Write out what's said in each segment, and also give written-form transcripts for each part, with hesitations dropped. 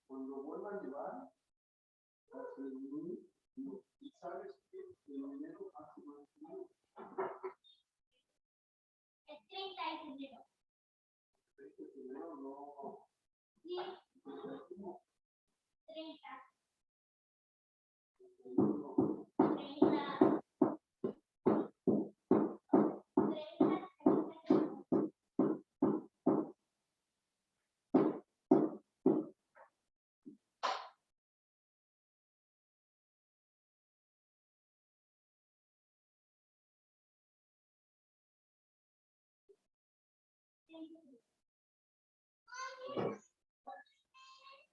Cuando vuelva a llevar, y sabes que el dinero hace más dinero. El 30 de febrero. El 30 de febrero no. Sí. 30. 30.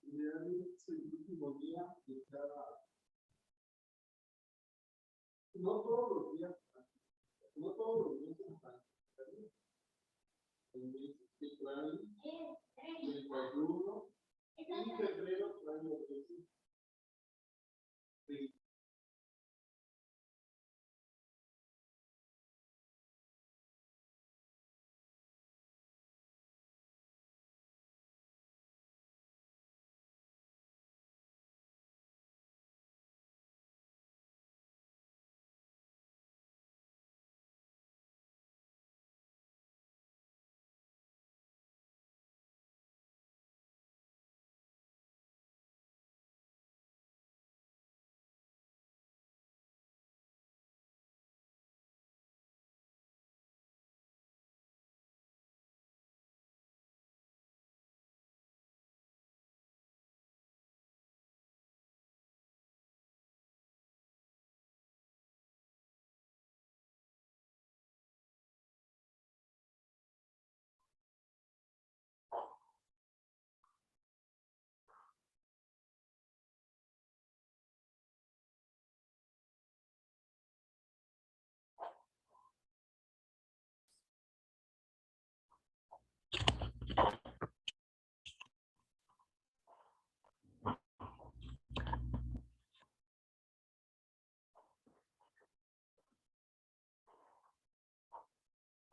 Es el último día de cada. No todos los días. No todos los días están. El mes que trae, el 31, en febrero trae los 20.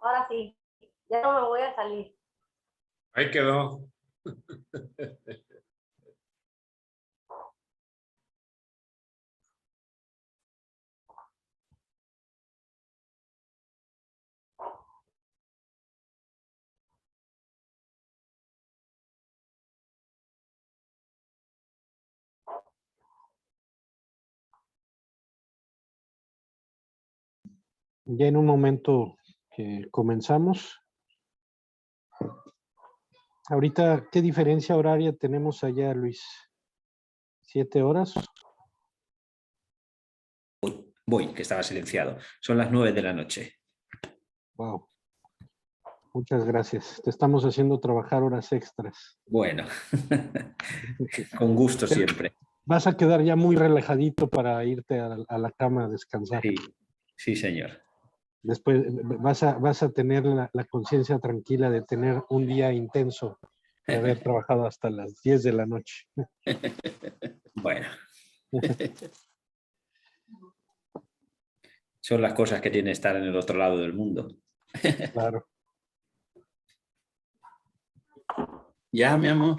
Ahora sí, ya no me voy a salir. Ahí quedó. Ya en un momento que comenzamos. Ahorita, ¿qué diferencia horaria tenemos allá, Luis? ¿7 horas? Voy, que estaba silenciado. Son las 9 de la noche. Wow. Muchas gracias. Te estamos haciendo trabajar horas extras. Bueno, con gusto siempre. Vas a quedar ya muy relajadito para irte a la cama a descansar. Sí, sí, señor. Después vas a tener la conciencia tranquila de tener un día intenso, de haber trabajado hasta las 10 de la noche. Bueno. Son las cosas que tiene estar en el otro lado del mundo. Claro. Ya, mi amor.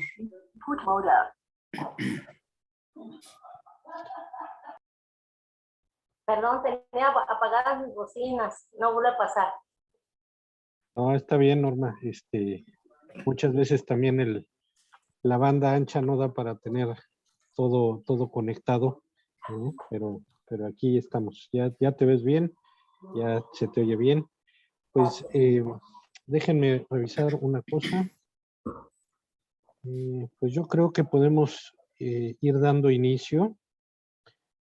Perdón, tenía apagadas mis bocinas. No vuelve a pasar. No, está bien, Norma. Muchas veces también la banda ancha no da para tener todo conectado, ¿no? Pero aquí estamos. Ya te ves bien, ya se te oye bien. Pues déjenme revisar una cosa. Pues yo creo que podemos ir dando inicio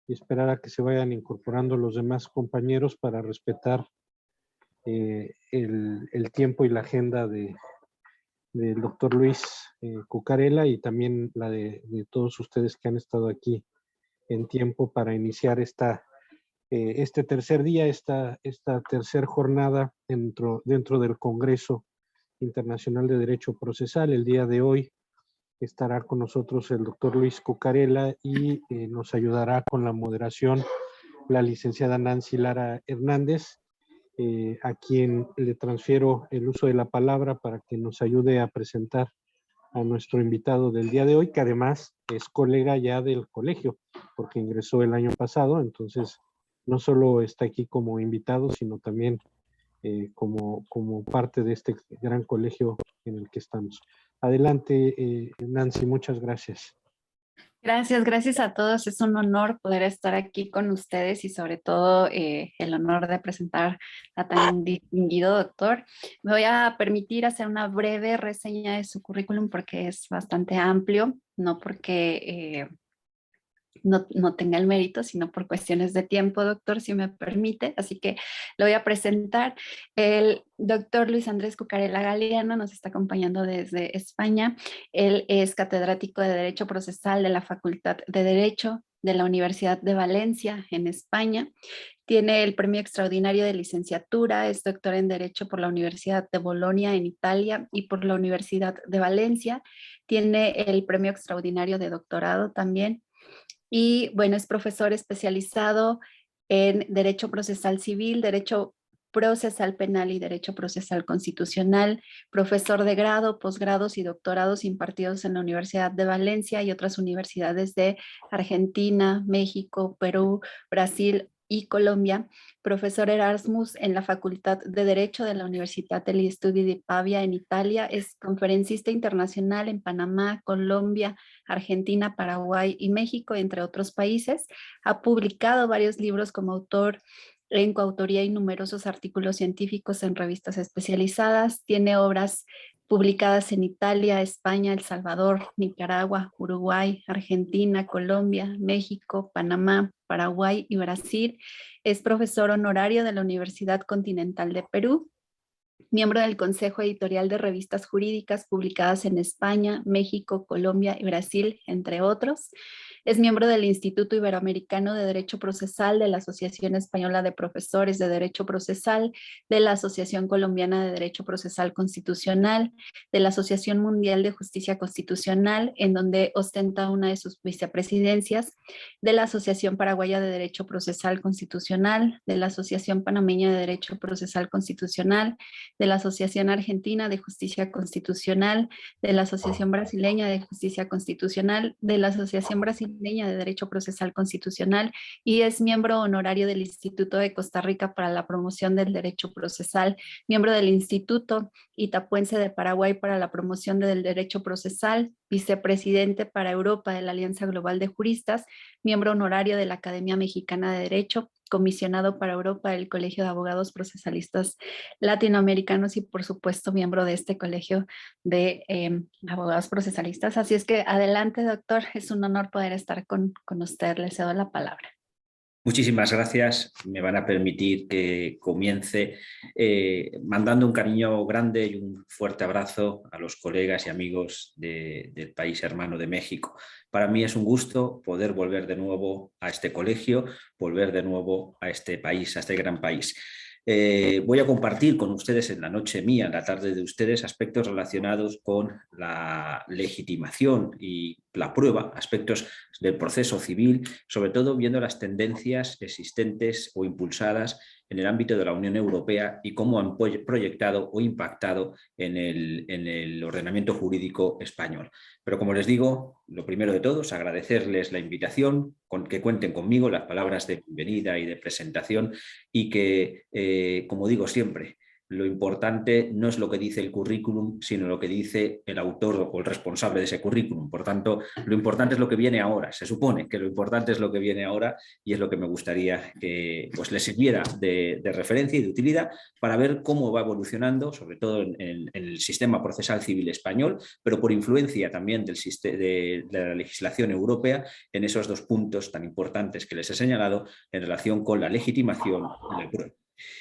y esperar a que se vayan incorporando los demás compañeros para respetar el tiempo y la agenda del doctor Luis Cucarella y también la de todos ustedes que han estado aquí en tiempo para iniciar este tercer día, esta tercera jornada dentro del Congreso Internacional de Derecho Procesal. El día de hoy estará con nosotros el doctor Luis Cucarella y nos ayudará con la moderación la licenciada Nancy Lara Hernández, a quien le transfiero el uso de la palabra para que nos ayude a presentar a nuestro invitado del día de hoy, que además es colega ya del colegio, porque ingresó el año pasado, entonces no solo está aquí como invitado, sino también como parte de este gran colegio en el que estamos. Adelante, Nancy, muchas gracias. Gracias a todos. Es un honor poder estar aquí con ustedes y sobre todo el honor de presentar a tan distinguido doctor. Me voy a permitir hacer una breve reseña de su currículum porque es bastante amplio, no porque no tenga el mérito, sino por cuestiones de tiempo, doctor, si me permite. Así que lo voy a presentar. El doctor Luis Andrés Cucarella Galeano nos está acompañando desde España. Él es catedrático de Derecho Procesal de la Facultad de Derecho de la Universidad de Valencia, en España. Tiene el premio extraordinario de licenciatura, es doctor en Derecho por la Universidad de Bolonia en Italia y por la Universidad de Valencia. Tiene el premio extraordinario de doctorado también. Y bueno, es profesor especializado en Derecho Procesal Civil, Derecho Procesal Penal y Derecho Procesal Constitucional, profesor de grado, posgrados y doctorados impartidos en la Universidad de Valencia y otras universidades de Argentina, México, Perú, Brasil y Colombia, profesor Erasmus en la Facultad de Derecho de la Universitat degli Studi di Pavia en Italia, es conferencista internacional en Panamá, Colombia, Argentina, Paraguay y México, entre otros países. Ha publicado varios libros como autor en coautoría y numerosos artículos científicos en revistas especializadas. Tiene obras publicadas en Italia, España, El Salvador, Nicaragua, Uruguay, Argentina, Colombia, México, Panamá, Paraguay y Brasil. Es profesor honorario de la Universidad Continental de Perú, miembro del Consejo Editorial de Revistas Jurídicas publicadas en España, México, Colombia y Brasil, entre otros. Es miembro del Instituto Iberoamericano de Derecho Procesal, de la Asociación Española de Profesores de Derecho Procesal, de la Asociación Colombiana de Derecho Procesal Constitucional, de la Asociación Mundial de Justicia Constitucional, en donde ostenta una de sus vicepresidencias, de la Asociación Paraguaya de Derecho Procesal Constitucional, de la Asociación Panameña de Derecho Procesal Constitucional, de la Asociación Argentina de Justicia Constitucional, de la Asociación Brasileña de Justicia Constitucional, de la Asociación Brasileña de Derecho Procesal Constitucional y es miembro honorario del Instituto de Costa Rica para la Promoción del Derecho Procesal, miembro del Instituto Itapuense de Paraguay para la Promoción del Derecho Procesal, vicepresidente para Europa de la Alianza Global de Juristas, miembro honorario de la Academia Mexicana de Derecho, comisionado para Europa del Colegio de Abogados Procesalistas Latinoamericanos y por supuesto miembro de este Colegio de Abogados Procesalistas. Así es que adelante, doctor, es un honor poder estar con usted. Le cedo la palabra. Muchísimas gracias. Me van a permitir que comience mandando un cariño grande y un fuerte abrazo a los colegas y amigos del país hermano de México. Para mí es un gusto poder volver de nuevo a este colegio, volver de nuevo a este país, a este gran país. Voy a compartir con ustedes en la noche mía, en la tarde de ustedes, aspectos relacionados con la legitimación y la prueba, aspectos del proceso civil, sobre todo viendo las tendencias existentes o impulsadas en el ámbito de la Unión Europea y cómo han proyectado o impactado en el ordenamiento jurídico español. Pero como les digo, lo primero de todo es agradecerles la invitación, que cuenten conmigo, las palabras de bienvenida y de presentación y que, como digo siempre, lo importante no es lo que dice el currículum, sino lo que dice el autor o el responsable de ese currículum. Por tanto, lo importante es lo que viene ahora. Se supone que lo importante es lo que viene ahora y es lo que me gustaría que pues, les sirviera de referencia y de utilidad para ver cómo va evolucionando, sobre todo en el sistema procesal civil español, pero por influencia también de la legislación europea en esos dos puntos tan importantes que les he señalado en relación con la legitimación y la prueba.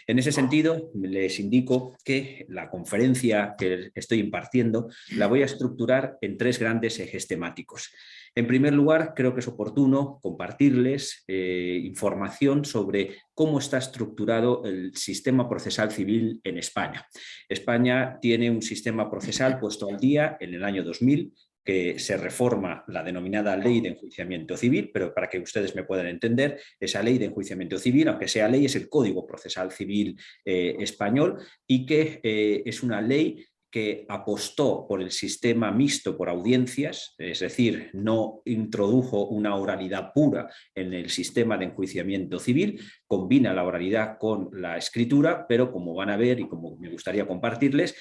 En ese sentido, les indico que la conferencia que estoy impartiendo la voy a estructurar en 3 grandes ejes temáticos. En primer lugar, creo que es oportuno compartirles información sobre cómo está estructurado el sistema procesal civil en España. España tiene un sistema procesal puesto al día en el año 2000, que se reforma la denominada Ley de Enjuiciamiento Civil, pero para que ustedes me puedan entender, esa Ley de Enjuiciamiento Civil, aunque sea ley, es el Código Procesal Civil español, y que es una ley que apostó por el sistema mixto por audiencias, es decir, no introdujo una oralidad pura en el sistema de enjuiciamiento civil, combina la oralidad con la escritura, pero como van a ver y como me gustaría compartirles,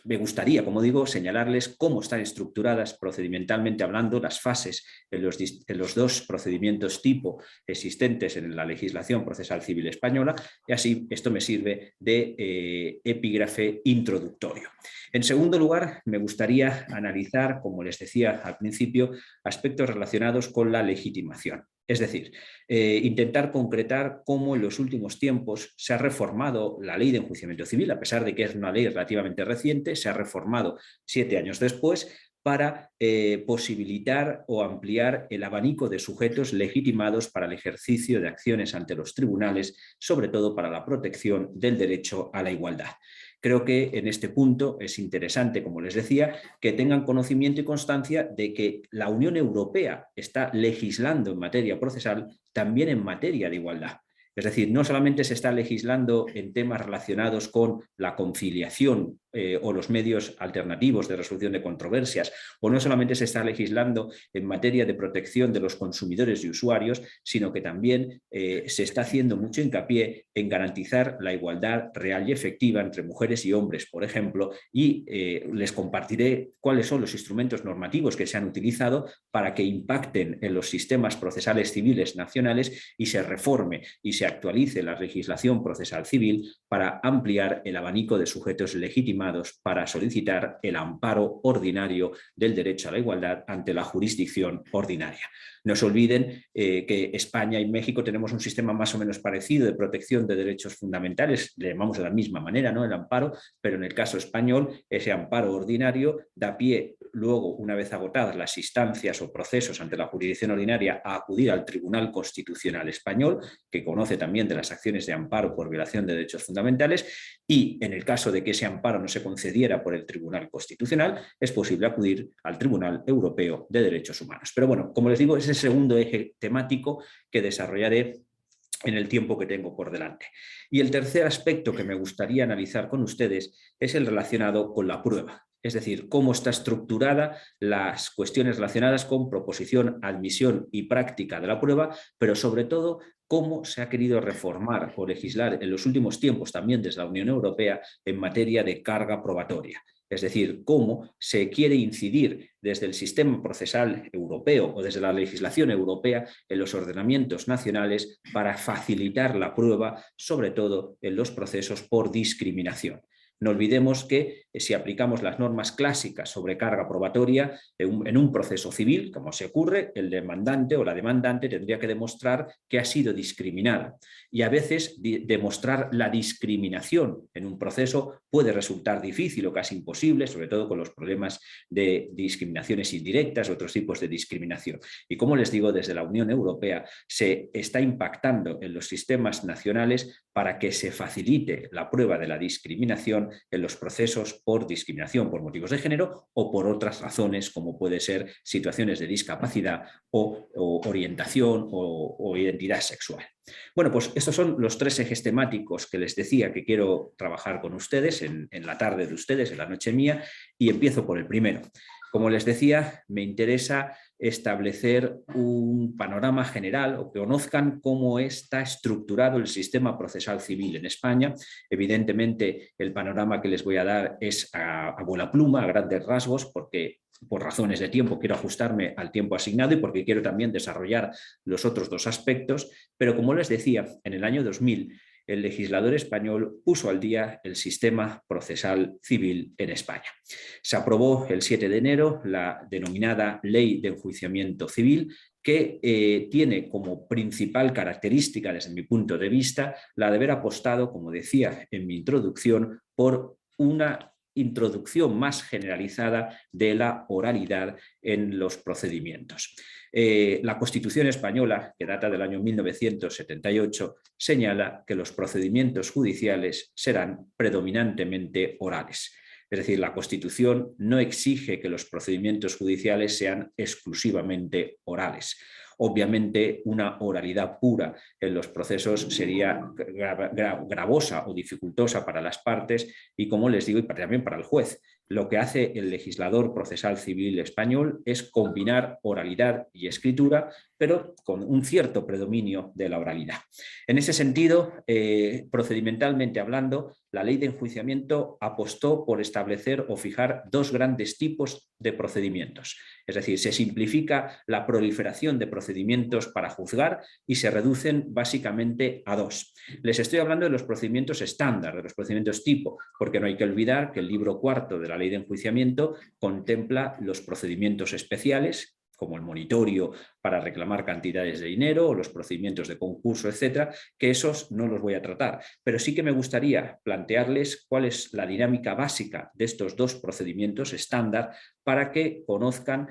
me gustaría, como digo, señalarles cómo están estructuradas procedimentalmente hablando las fases en los 2 procedimientos tipo existentes en la legislación procesal civil española, y así esto me sirve de epígrafe introductorio. En segundo lugar, me gustaría analizar, como les decía al principio, aspectos relacionados con la legitimación. Es decir, intentar concretar cómo en los últimos tiempos se ha reformado la Ley de Enjuiciamiento Civil, a pesar de que es una ley relativamente reciente, se ha reformado 7 años después para posibilitar o ampliar el abanico de sujetos legitimados para el ejercicio de acciones ante los tribunales, sobre todo para la protección del derecho a la igualdad. Creo que en este punto es interesante, como les decía, que tengan conocimiento y constancia de que la Unión Europea está legislando en materia procesal también en materia de igualdad. Es decir, no solamente se está legislando en temas relacionados con la conciliación o los medios alternativos de resolución de controversias, o no solamente se está legislando en materia de protección de los consumidores y usuarios, sino que también se está haciendo mucho hincapié en garantizar la igualdad real y efectiva entre mujeres y hombres, por ejemplo, y les compartiré cuáles son los instrumentos normativos que se han utilizado para que impacten en los sistemas procesales civiles nacionales y se reforme y se actualice la legislación procesal civil para ampliar el abanico de sujetos legitimados para solicitar el amparo ordinario del derecho a la igualdad ante la jurisdicción ordinaria. No se olviden que España y México tenemos un sistema más o menos parecido de protección de derechos fundamentales, le llamamos de la misma manera, ¿no?, el amparo, pero en el caso español ese amparo ordinario da pie luego, una vez agotadas las instancias o procesos ante la jurisdicción ordinaria, a acudir al Tribunal Constitucional Español, que conoce también de las acciones de amparo por violación de derechos fundamentales, y en el caso de que ese amparo no se concediera por el Tribunal Constitucional, es posible acudir al Tribunal Europeo de Derechos Humanos. Pero bueno, como les digo, es el segundo eje temático que desarrollaré en el tiempo que tengo por delante. Y el tercer aspecto que me gustaría analizar con ustedes es el relacionado con la prueba. Es decir, cómo está estructurada las cuestiones relacionadas con proposición, admisión y práctica de la prueba, pero sobre todo cómo se ha querido reformar o legislar en los últimos tiempos también desde la Unión Europea en materia de carga probatoria. Es decir, cómo se quiere incidir desde el sistema procesal europeo o desde la legislación europea en los ordenamientos nacionales para facilitar la prueba, sobre todo en los procesos por discriminación. No olvidemos que si aplicamos las normas clásicas sobre carga probatoria en un proceso civil, como se ocurre, el demandante o la demandante tendría que demostrar que ha sido discriminada. Y a veces demostrar la discriminación en un proceso puede resultar difícil o casi imposible, sobre todo con los problemas de discriminaciones indirectas, otros tipos de discriminación. Y como les digo, desde la Unión Europea se está impactando en los sistemas nacionales para que se facilite la prueba de la discriminación en los procesos por discriminación por motivos de género o por otras razones, como puede ser situaciones de discapacidad o orientación o identidad sexual. Bueno, pues estos son los 3 ejes temáticos que les decía que quiero trabajar con ustedes en la tarde de ustedes, en la noche mía, y empiezo por el primero. Como les decía, me interesa establecer un panorama general o que conozcan cómo está estructurado el sistema procesal civil en España. Evidentemente, el panorama que les voy a dar es a vuela pluma, a grandes rasgos, porque por razones de tiempo quiero ajustarme al tiempo asignado y porque quiero también desarrollar los otros 2 aspectos. Pero como les decía, en el año 2000, el legislador español puso al día el sistema procesal civil en España. Se aprobó el 7 de enero la denominada Ley de Enjuiciamiento Civil, que tiene como principal característica, desde mi punto de vista, la de haber apostado, como decía en mi introducción, por una introducción más generalizada de la oralidad en los procedimientos. La Constitución española, que data del año 1978, señala que los procedimientos judiciales serán predominantemente orales. Es decir, la Constitución no exige que los procedimientos judiciales sean exclusivamente orales. Obviamente, una oralidad pura en los procesos sería gravosa o dificultosa para las partes y, como les digo, y también para el juez. Lo que hace el legislador procesal civil español es combinar oralidad y escritura, pero con un cierto predominio de la oralidad. En ese sentido, procedimentalmente hablando, la ley de enjuiciamiento apostó por establecer o fijar dos grandes tipos de procedimientos. Es decir, se simplifica la proliferación de procedimientos para juzgar y se reducen básicamente a dos. Les estoy hablando de los procedimientos estándar, de los procedimientos tipo, porque no hay que olvidar que el libro cuarto de la ley de enjuiciamiento contempla los procedimientos especiales, como el monitorio para reclamar cantidades de dinero o los procedimientos de concurso, etcétera, que esos no los voy a tratar. Pero sí que me gustaría plantearles cuál es la dinámica básica de estos dos procedimientos estándar para que conozcan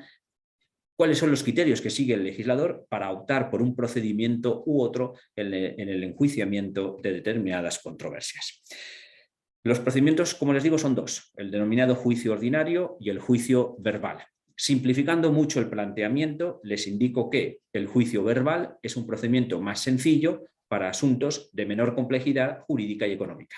cuáles son los criterios que sigue el legislador para optar por un procedimiento u otro en el enjuiciamiento de determinadas controversias. Los procedimientos, como les digo, son dos: el denominado juicio ordinario y el juicio verbal. Simplificando mucho el planteamiento, les indico que el juicio verbal es un procedimiento más sencillo para asuntos de menor complejidad jurídica y económica.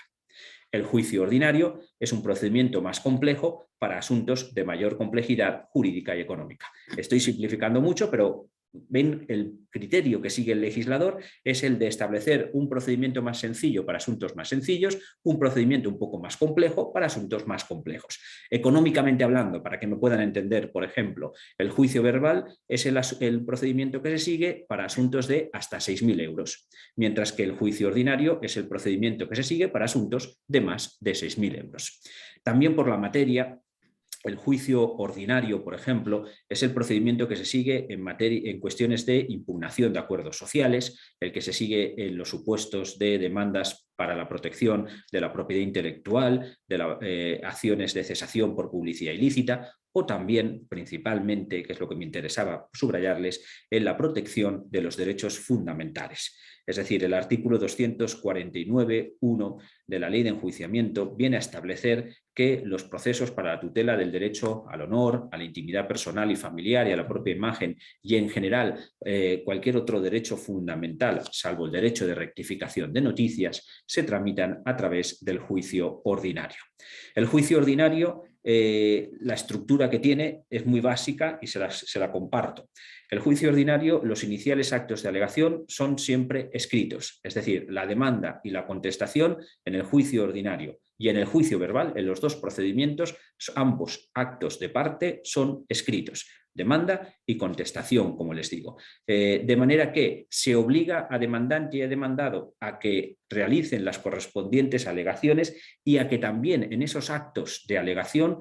El juicio ordinario es un procedimiento más complejo para asuntos de mayor complejidad jurídica y económica. Estoy simplificando mucho, pero ven, el criterio que sigue el legislador es el de establecer un procedimiento más sencillo para asuntos más sencillos, un procedimiento un poco más complejo para asuntos más complejos. Económicamente hablando, para que me puedan entender, por ejemplo, el juicio verbal es el procedimiento que se sigue para asuntos de hasta 6.000 euros, mientras que el juicio ordinario es el procedimiento que se sigue para asuntos de más de 6.000 euros. También por la materia, el juicio ordinario, por ejemplo, es el procedimiento que se sigue en cuestiones de impugnación de acuerdos sociales, el que se sigue en los supuestos de demandas para la protección de la propiedad intelectual, de acciones de cesación por publicidad ilícita, o también, principalmente, que es lo que me interesaba subrayarles, en la protección de los derechos fundamentales. Es decir, el artículo 249.1 de la Ley de Enjuiciamiento viene a establecer que los procesos para la tutela del derecho al honor, a la intimidad personal y familiar y a la propia imagen, y en general cualquier otro derecho fundamental, salvo el derecho de rectificación de noticias, se tramitan a través del juicio ordinario. El juicio ordinario, la estructura que tiene es muy básica y se la comparto. El juicio ordinario, los iniciales actos de alegación son siempre escritos, es decir, la demanda y la contestación en el juicio ordinario y en el juicio verbal, en los dos procedimientos, ambos actos de parte son escritos. Demanda y contestación, como les digo. De manera que se obliga a demandante y a demandado a que realicen las correspondientes alegaciones y a que también en esos actos de alegación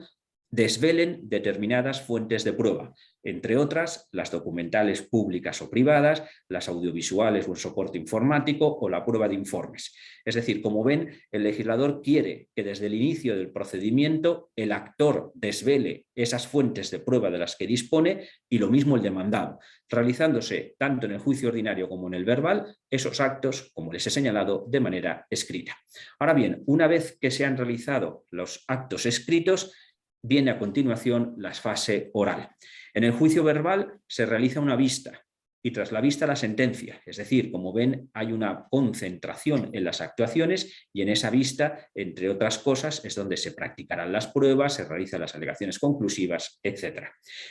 desvelen determinadas fuentes de prueba, entre otras las documentales públicas o privadas, las audiovisuales o el soporte informático o la prueba de informes. Es decir, como ven, el legislador quiere que desde el inicio del procedimiento el actor desvele esas fuentes de prueba de las que dispone y lo mismo el demandado, realizándose tanto en el juicio ordinario como en el verbal esos actos, como les he señalado, de manera escrita. Ahora bien, una vez que se han realizado los actos escritos, viene a continuación la fase oral. En el juicio verbal se realiza una vista y tras la vista la sentencia. Es decir, como ven, hay una concentración en las actuaciones y en esa vista, entre otras cosas, es donde se practicarán las pruebas, se realizan las alegaciones conclusivas, etc.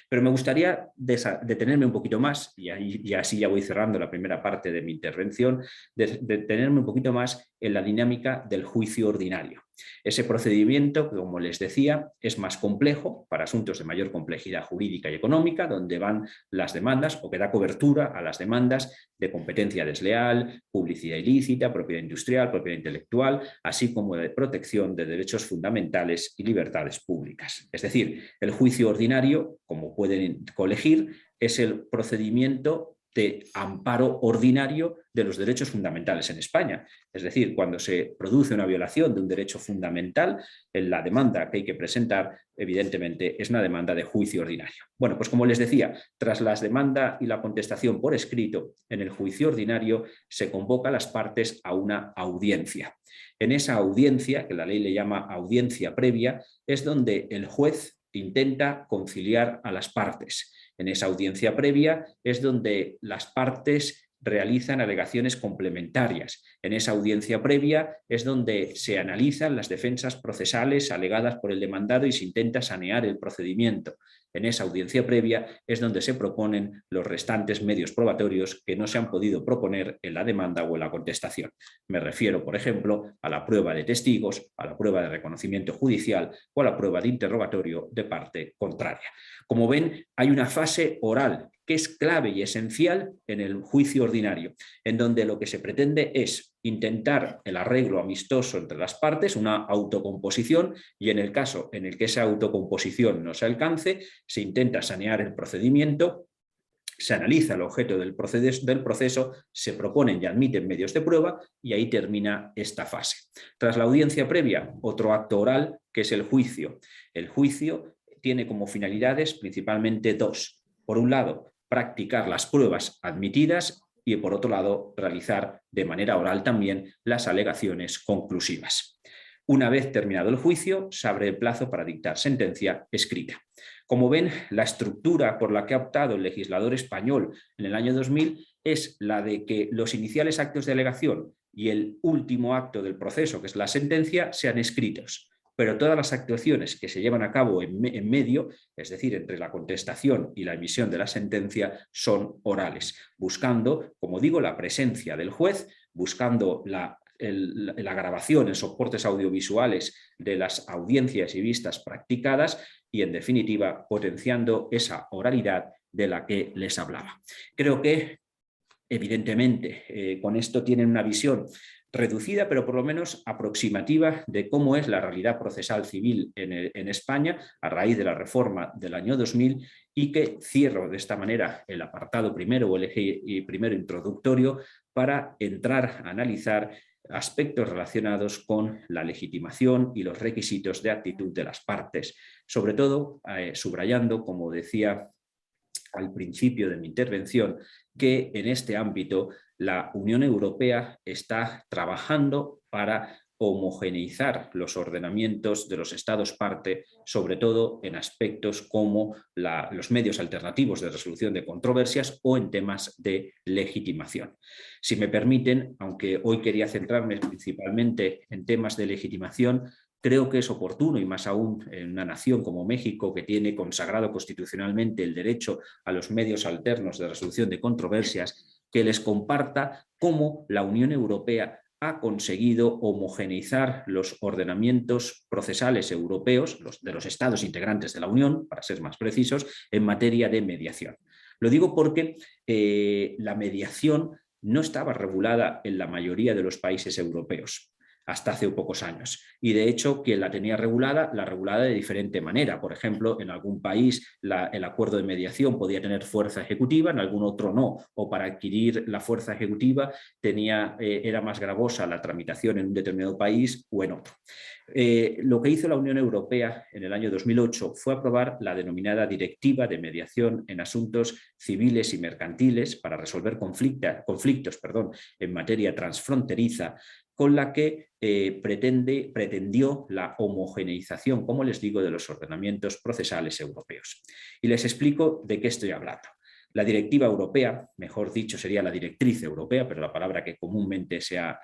Pero me gustaría detenerme un poquito más, y así ya voy cerrando la primera parte de mi intervención, detenerme un poquito más en la dinámica del juicio ordinario. Ese procedimiento, como les decía, es más complejo para asuntos de mayor complejidad jurídica y económica, donde van las demandas o que da cobertura a las demandas de competencia desleal, publicidad ilícita, propiedad industrial, propiedad intelectual, así como de protección de derechos fundamentales y libertades públicas. Es decir, el juicio ordinario, como pueden colegir, es el procedimiento de amparo ordinario de los derechos fundamentales en España. Es decir, cuando se produce una violación de un derecho fundamental, la demanda que hay que presentar, evidentemente, es una demanda de juicio ordinario. Bueno, pues como les decía, tras la demanda y la contestación por escrito, en el juicio ordinario se convoca a las partes a una audiencia. En esa audiencia, que la ley le llama audiencia previa, es donde el juez intenta conciliar a las partes. En esa audiencia previa es donde las partes realizan alegaciones complementarias. En esa audiencia previa es donde se analizan las defensas procesales alegadas por el demandado y se intenta sanear el procedimiento. En esa audiencia previa es donde se proponen los restantes medios probatorios que no se han podido proponer en la demanda o en la contestación. Me refiero, por ejemplo, a la prueba de testigos, a la prueba de reconocimiento judicial o a la prueba de interrogatorio de parte contraria. Como ven, hay una fase oral que es clave y esencial en el juicio ordinario, en donde lo que se pretende es intentar el arreglo amistoso entre las partes, una autocomposición, y en el caso en el que esa autocomposición no se alcance, se intenta sanear el procedimiento, se analiza el objeto del proceso, se proponen y admiten medios de prueba y ahí termina esta fase. Tras la audiencia previa, otro acto oral que es el juicio. El juicio tiene como finalidades principalmente dos. Por un lado, practicar las pruebas admitidas y, por otro lado, realizar de manera oral también las alegaciones conclusivas. Una vez terminado el juicio, se abre el plazo para dictar sentencia escrita. Como ven, la estructura por la que ha optado el legislador español en el año 2000 es la de que los iniciales actos de alegación y el último acto del proceso, que es la sentencia, sean escritos. Pero todas las actuaciones que se llevan a cabo en medio, es decir, entre la contestación y la emisión de la sentencia, son orales, buscando, como digo, la presencia del juez, buscando la grabación en soportes audiovisuales de las audiencias y vistas practicadas y, en definitiva, potenciando esa oralidad de la que les hablaba. Creo que, evidentemente, con esto tienen una visión reducida, pero por lo menos aproximativa de cómo es la realidad procesal civil en España a raíz de la reforma del año 2000 y que cierro de esta manera el apartado primero o el eje primero introductorio para entrar a analizar aspectos relacionados con la legitimación y los requisitos de actitud de las partes, sobre todo subrayando, como decía al principio de mi intervención, que en este ámbito la Unión Europea está trabajando para homogeneizar los ordenamientos de los Estados parte, sobre todo en aspectos como los medios alternativos de resolución de controversias o en temas de legitimación. Si me permiten, aunque hoy quería centrarme principalmente en temas de legitimación, creo que es oportuno, y más aún en una nación como México, que tiene consagrado constitucionalmente el derecho a los medios alternos de resolución de controversias, que les comparta cómo la Unión Europea ha conseguido homogeneizar los ordenamientos procesales europeos, de los estados integrantes de la Unión, para ser más precisos, en materia de mediación. Lo digo porque la mediación no estaba regulada en la mayoría de los países europeos hasta hace pocos años. Y de hecho, quien la tenía regulada, la regulaba de diferente manera. Por ejemplo, en algún país el acuerdo de mediación podía tener fuerza ejecutiva, en algún otro no. O para adquirir la fuerza ejecutiva era más gravosa la tramitación en un determinado país o en otro. Lo que hizo la Unión Europea en el año 2008 fue aprobar la denominada Directiva de Mediación en Asuntos Civiles y Mercantiles para resolver conflictos en materia transfronteriza, con la que pretendió la homogeneización, como les digo, de los ordenamientos procesales europeos. Y les explico de qué estoy hablando. La directiva europea, mejor dicho sería la directriz europea, pero la palabra que comúnmente se ha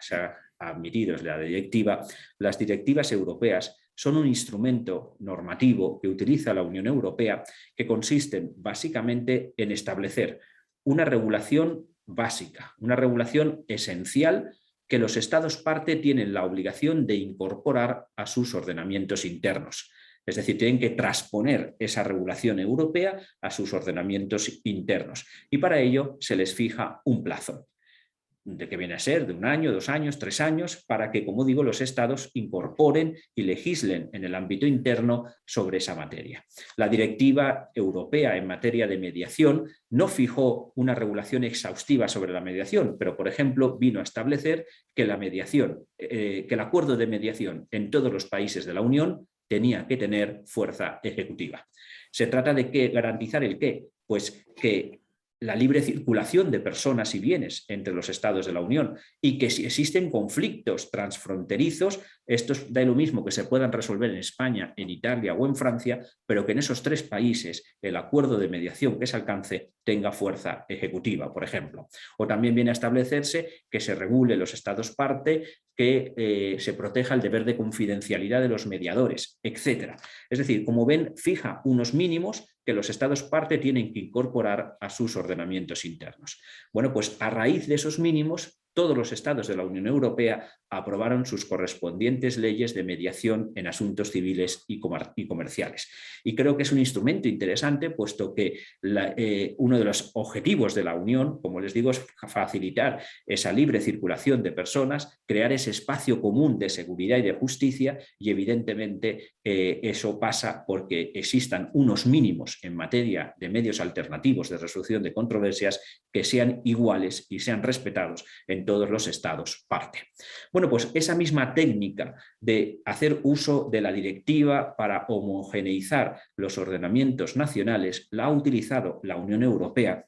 admitido es la directiva. Las directivas europeas son un instrumento normativo que utiliza la Unión Europea que consisten básicamente en establecer una regulación básica, una regulación esencial que los Estados parte tienen la obligación de incorporar a sus ordenamientos internos. Es decir, tienen que transponer esa regulación europea a sus ordenamientos internos y para ello se les fija un plazo. de que viene a ser de 1 año, 2 años, 3 años, para que, como digo, los estados incorporen y legislen en el ámbito interno sobre esa materia. La Directiva Europea en materia de mediación no fijó una regulación exhaustiva sobre la mediación, pero, por ejemplo, vino a establecer que la mediación, que el acuerdo de mediación en todos los países de la Unión tenía que tener fuerza ejecutiva. Se trata de garantizar el qué, pues que la libre circulación de personas y bienes entre los estados de la Unión y que si existen conflictos transfronterizos, esto da lo mismo que se puedan resolver en España, en Italia o en Francia, pero que en esos 3 países el acuerdo de mediación que se alcance tenga fuerza ejecutiva, por ejemplo. O también viene a establecerse que se regule los estados parte, que se proteja el deber de confidencialidad de los mediadores, etc. Es decir, como ven, fija unos mínimos que los estados parte tienen que incorporar a sus ordenamientos internos. Bueno, pues a raíz de esos mínimos, todos los estados de la Unión Europea aprobaron sus correspondientes leyes de mediación en asuntos civiles y comerciales. Y creo que es un instrumento interesante, puesto que uno de los objetivos de la Unión, como les digo, es facilitar esa libre circulación de personas, crear ese espacio común de seguridad y de justicia, y evidentemente eso pasa porque existan unos mínimos en materia de medios alternativos de resolución de controversias que sean iguales y sean respetados en todos los estados parte. Bueno, pues esa misma técnica de hacer uso de la directiva para homogeneizar los ordenamientos nacionales la ha utilizado la Unión Europea,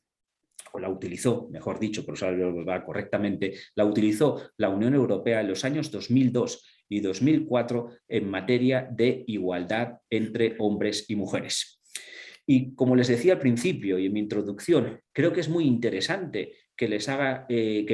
o la utilizó, mejor dicho, por usarlo correctamente, la utilizó la Unión Europea en los años 2002 y 2004 en materia de igualdad entre hombres y mujeres. Y como les decía al principio y en mi introducción, creo que es muy interesante que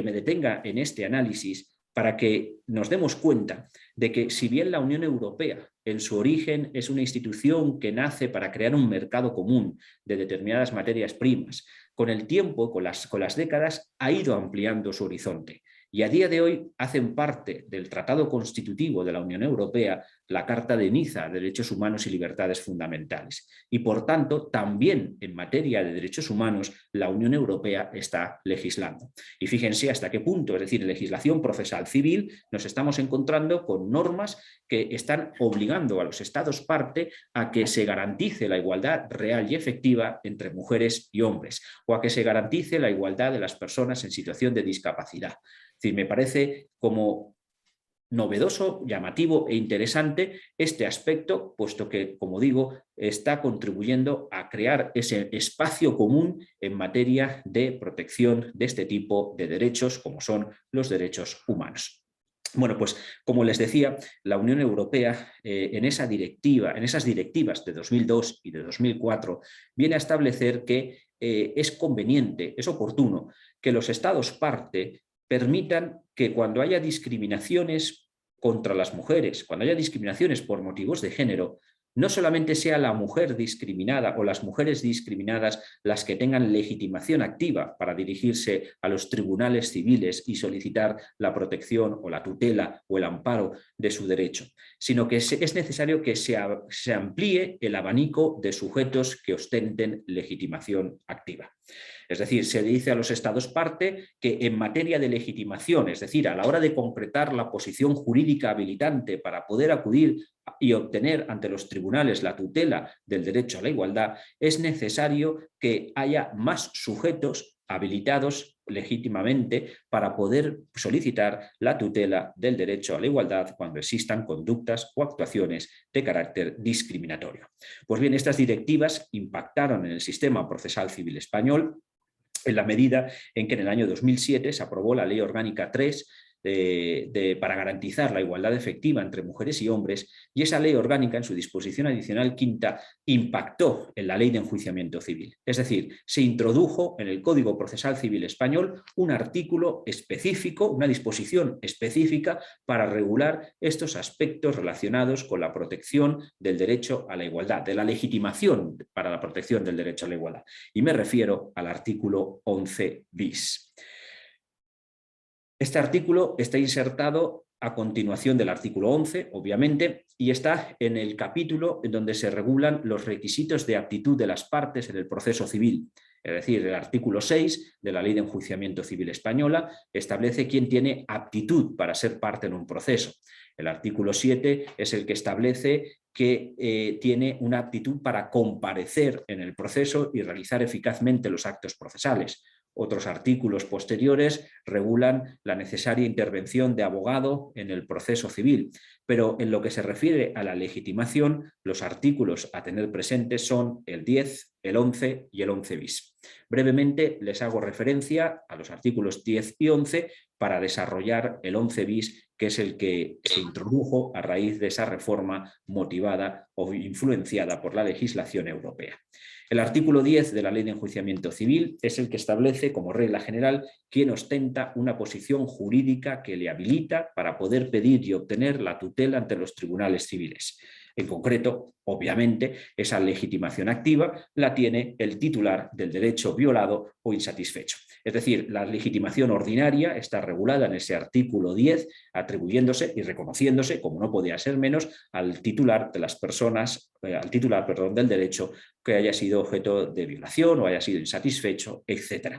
me detenga en este análisis para que nos demos cuenta de que si bien la Unión Europea en su origen es una institución que nace para crear un mercado común de determinadas materias primas, con el tiempo, con las décadas, ha ido ampliando su horizonte. Y a día de hoy hacen parte del Tratado Constitutivo de la Unión Europea la Carta de Niza de Derechos Humanos y Libertades Fundamentales. Y por tanto, también en materia de derechos humanos, la Unión Europea está legislando. Y fíjense hasta qué punto, es decir, en legislación procesal civil, nos estamos encontrando con normas que están obligando a los estados parte a que se garantice la igualdad real y efectiva entre mujeres y hombres, o a que se garantice la igualdad de las personas en situación de discapacidad. Es decir, me parece como novedoso, llamativo e interesante este aspecto, puesto que, como digo, está contribuyendo a crear ese espacio común en materia de protección de este tipo de derechos, como son los derechos humanos. Bueno, pues como les decía, la Unión Europea en esas directivas de 2002 y de 2004 viene a establecer que es conveniente, es oportuno que los estados parte permitan que cuando haya discriminaciones contra las mujeres, cuando haya discriminaciones por motivos de género, no solamente sea la mujer discriminada o las mujeres discriminadas las que tengan legitimación activa para dirigirse a los tribunales civiles y solicitar la protección o la tutela o el amparo de su derecho, sino que es necesario que se amplíe el abanico de sujetos que ostenten legitimación activa. Es decir, se dice a los estados parte que en materia de legitimación, es decir, a la hora de concretar la posición jurídica habilitante para poder acudir y obtener ante los tribunales la tutela del derecho a la igualdad, es necesario que haya más sujetos habilitados legítimamente para poder solicitar la tutela del derecho a la igualdad cuando existan conductas o actuaciones de carácter discriminatorio. Pues bien, estas directivas impactaron en el sistema procesal civil español en la medida en que en el año 2007 se aprobó la Ley Orgánica 3 para garantizar la igualdad efectiva entre mujeres y hombres, y esa ley orgánica en su disposición adicional quinta impactó en la Ley de Enjuiciamiento Civil. Es decir, se introdujo en el Código Procesal Civil Español un artículo específico, una disposición específica para regular estos aspectos relacionados con la protección del derecho a la igualdad, de la legitimación para la protección del derecho a la igualdad. Y me refiero al artículo 11 bis. Este artículo está insertado a continuación del artículo 11, obviamente, y está en el capítulo en donde se regulan los requisitos de aptitud de las partes en el proceso civil. Es decir, el artículo 6 de la Ley de Enjuiciamiento Civil Española establece quién tiene aptitud para ser parte en un proceso. El artículo 7 es el que establece que tiene una aptitud para comparecer en el proceso y realizar eficazmente los actos procesales. Otros artículos posteriores regulan la necesaria intervención de abogado en el proceso civil, pero en lo que se refiere a la legitimación, los artículos a tener presentes son el 10, el 11 y el 11 bis. Brevemente les hago referencia a los artículos 10 y 11 para desarrollar el 11 bis, que es el que se introdujo a raíz de esa reforma motivada o influenciada por la legislación europea. El artículo 10 de la Ley de Enjuiciamiento Civil es el que establece como regla general quién ostenta una posición jurídica que le habilita para poder pedir y obtener la tutela ante los tribunales civiles. En concreto, obviamente, esa legitimación activa la tiene el titular del derecho violado o insatisfecho. Es decir, la legitimación ordinaria está regulada en ese artículo 10, atribuyéndose y reconociéndose, como no podía ser menos, al titular de las personas, del derecho que haya sido objeto de violación o haya sido insatisfecho, etc.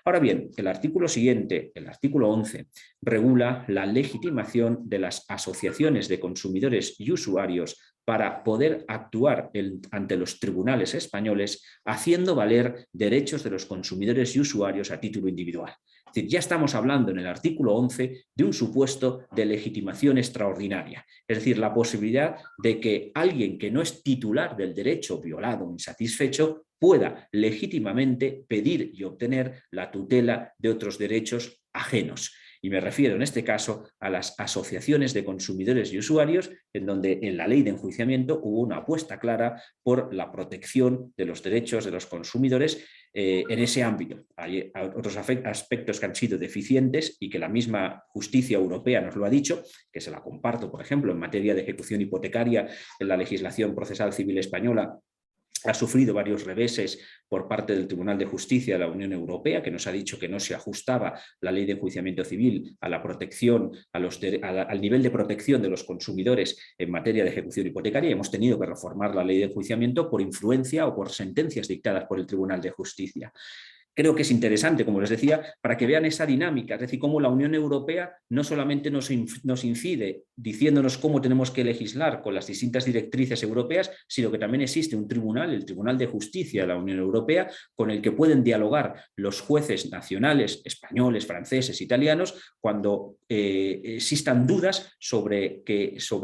Ahora bien, el artículo siguiente, el artículo 11, regula la legitimación de las asociaciones de consumidores y usuarios para poder actuar ante los tribunales españoles haciendo valer derechos de los consumidores y usuarios a título individual. Es decir, ya estamos hablando en el artículo 11 de un supuesto de legitimación extraordinaria, es decir, la posibilidad de que alguien que no es titular del derecho violado o insatisfecho pueda legítimamente pedir y obtener la tutela de otros derechos ajenos. Y me refiero en este caso a las asociaciones de consumidores y usuarios, en donde en la Ley de Enjuiciamiento hubo una apuesta clara por la protección de los derechos de los consumidores en ese ámbito. Hay otros aspectos que han sido deficientes y que la misma justicia europea nos lo ha dicho, que se la comparto, por ejemplo, en materia de ejecución hipotecaria en la legislación procesal civil española. Ha sufrido varios reveses por parte del Tribunal de Justicia de la Unión Europea, que nos ha dicho que no se ajustaba la Ley de Enjuiciamiento Civil a la protección, al nivel de protección de los consumidores en materia de ejecución hipotecaria, y hemos tenido que reformar la Ley de Enjuiciamiento por influencia o por sentencias dictadas por el Tribunal de Justicia. Creo que es interesante, como les decía, para que vean esa dinámica, es decir, cómo la Unión Europea no solamente nos incide diciéndonos cómo tenemos que legislar con las distintas directrices europeas, sino que también existe un tribunal, el Tribunal de Justicia de la Unión Europea, con el que pueden dialogar los jueces nacionales, españoles, franceses, italianos, cuando existan dudas sobre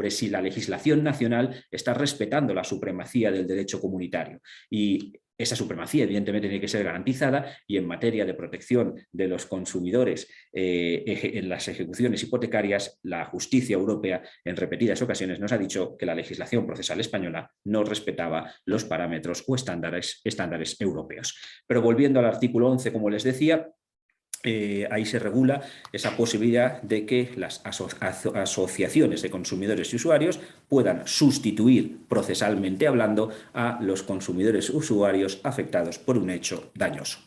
si la legislación nacional está respetando la supremacía del derecho comunitario. Y esa supremacía, evidentemente, tiene que ser garantizada, y en materia de protección de los consumidores en las ejecuciones hipotecarias, la justicia europea en repetidas ocasiones nos ha dicho que la legislación procesal española no respetaba los parámetros o estándares europeos. Pero volviendo al artículo 11, como les decía, ahí se regula esa posibilidad de que las asociaciones de consumidores y usuarios puedan sustituir procesalmente hablando a los consumidores y usuarios afectados por un hecho dañoso.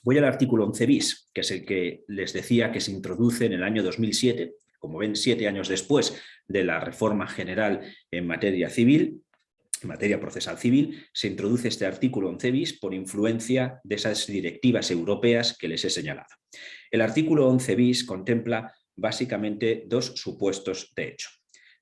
Voy al artículo 11 bis, que es el que les decía que se introduce en el año 2007, como ven, 7 años después de la reforma general en materia civil. En materia procesal civil, se introduce este artículo 11 bis por influencia de esas directivas europeas que les he señalado. El artículo 11 bis contempla básicamente dos supuestos de hecho.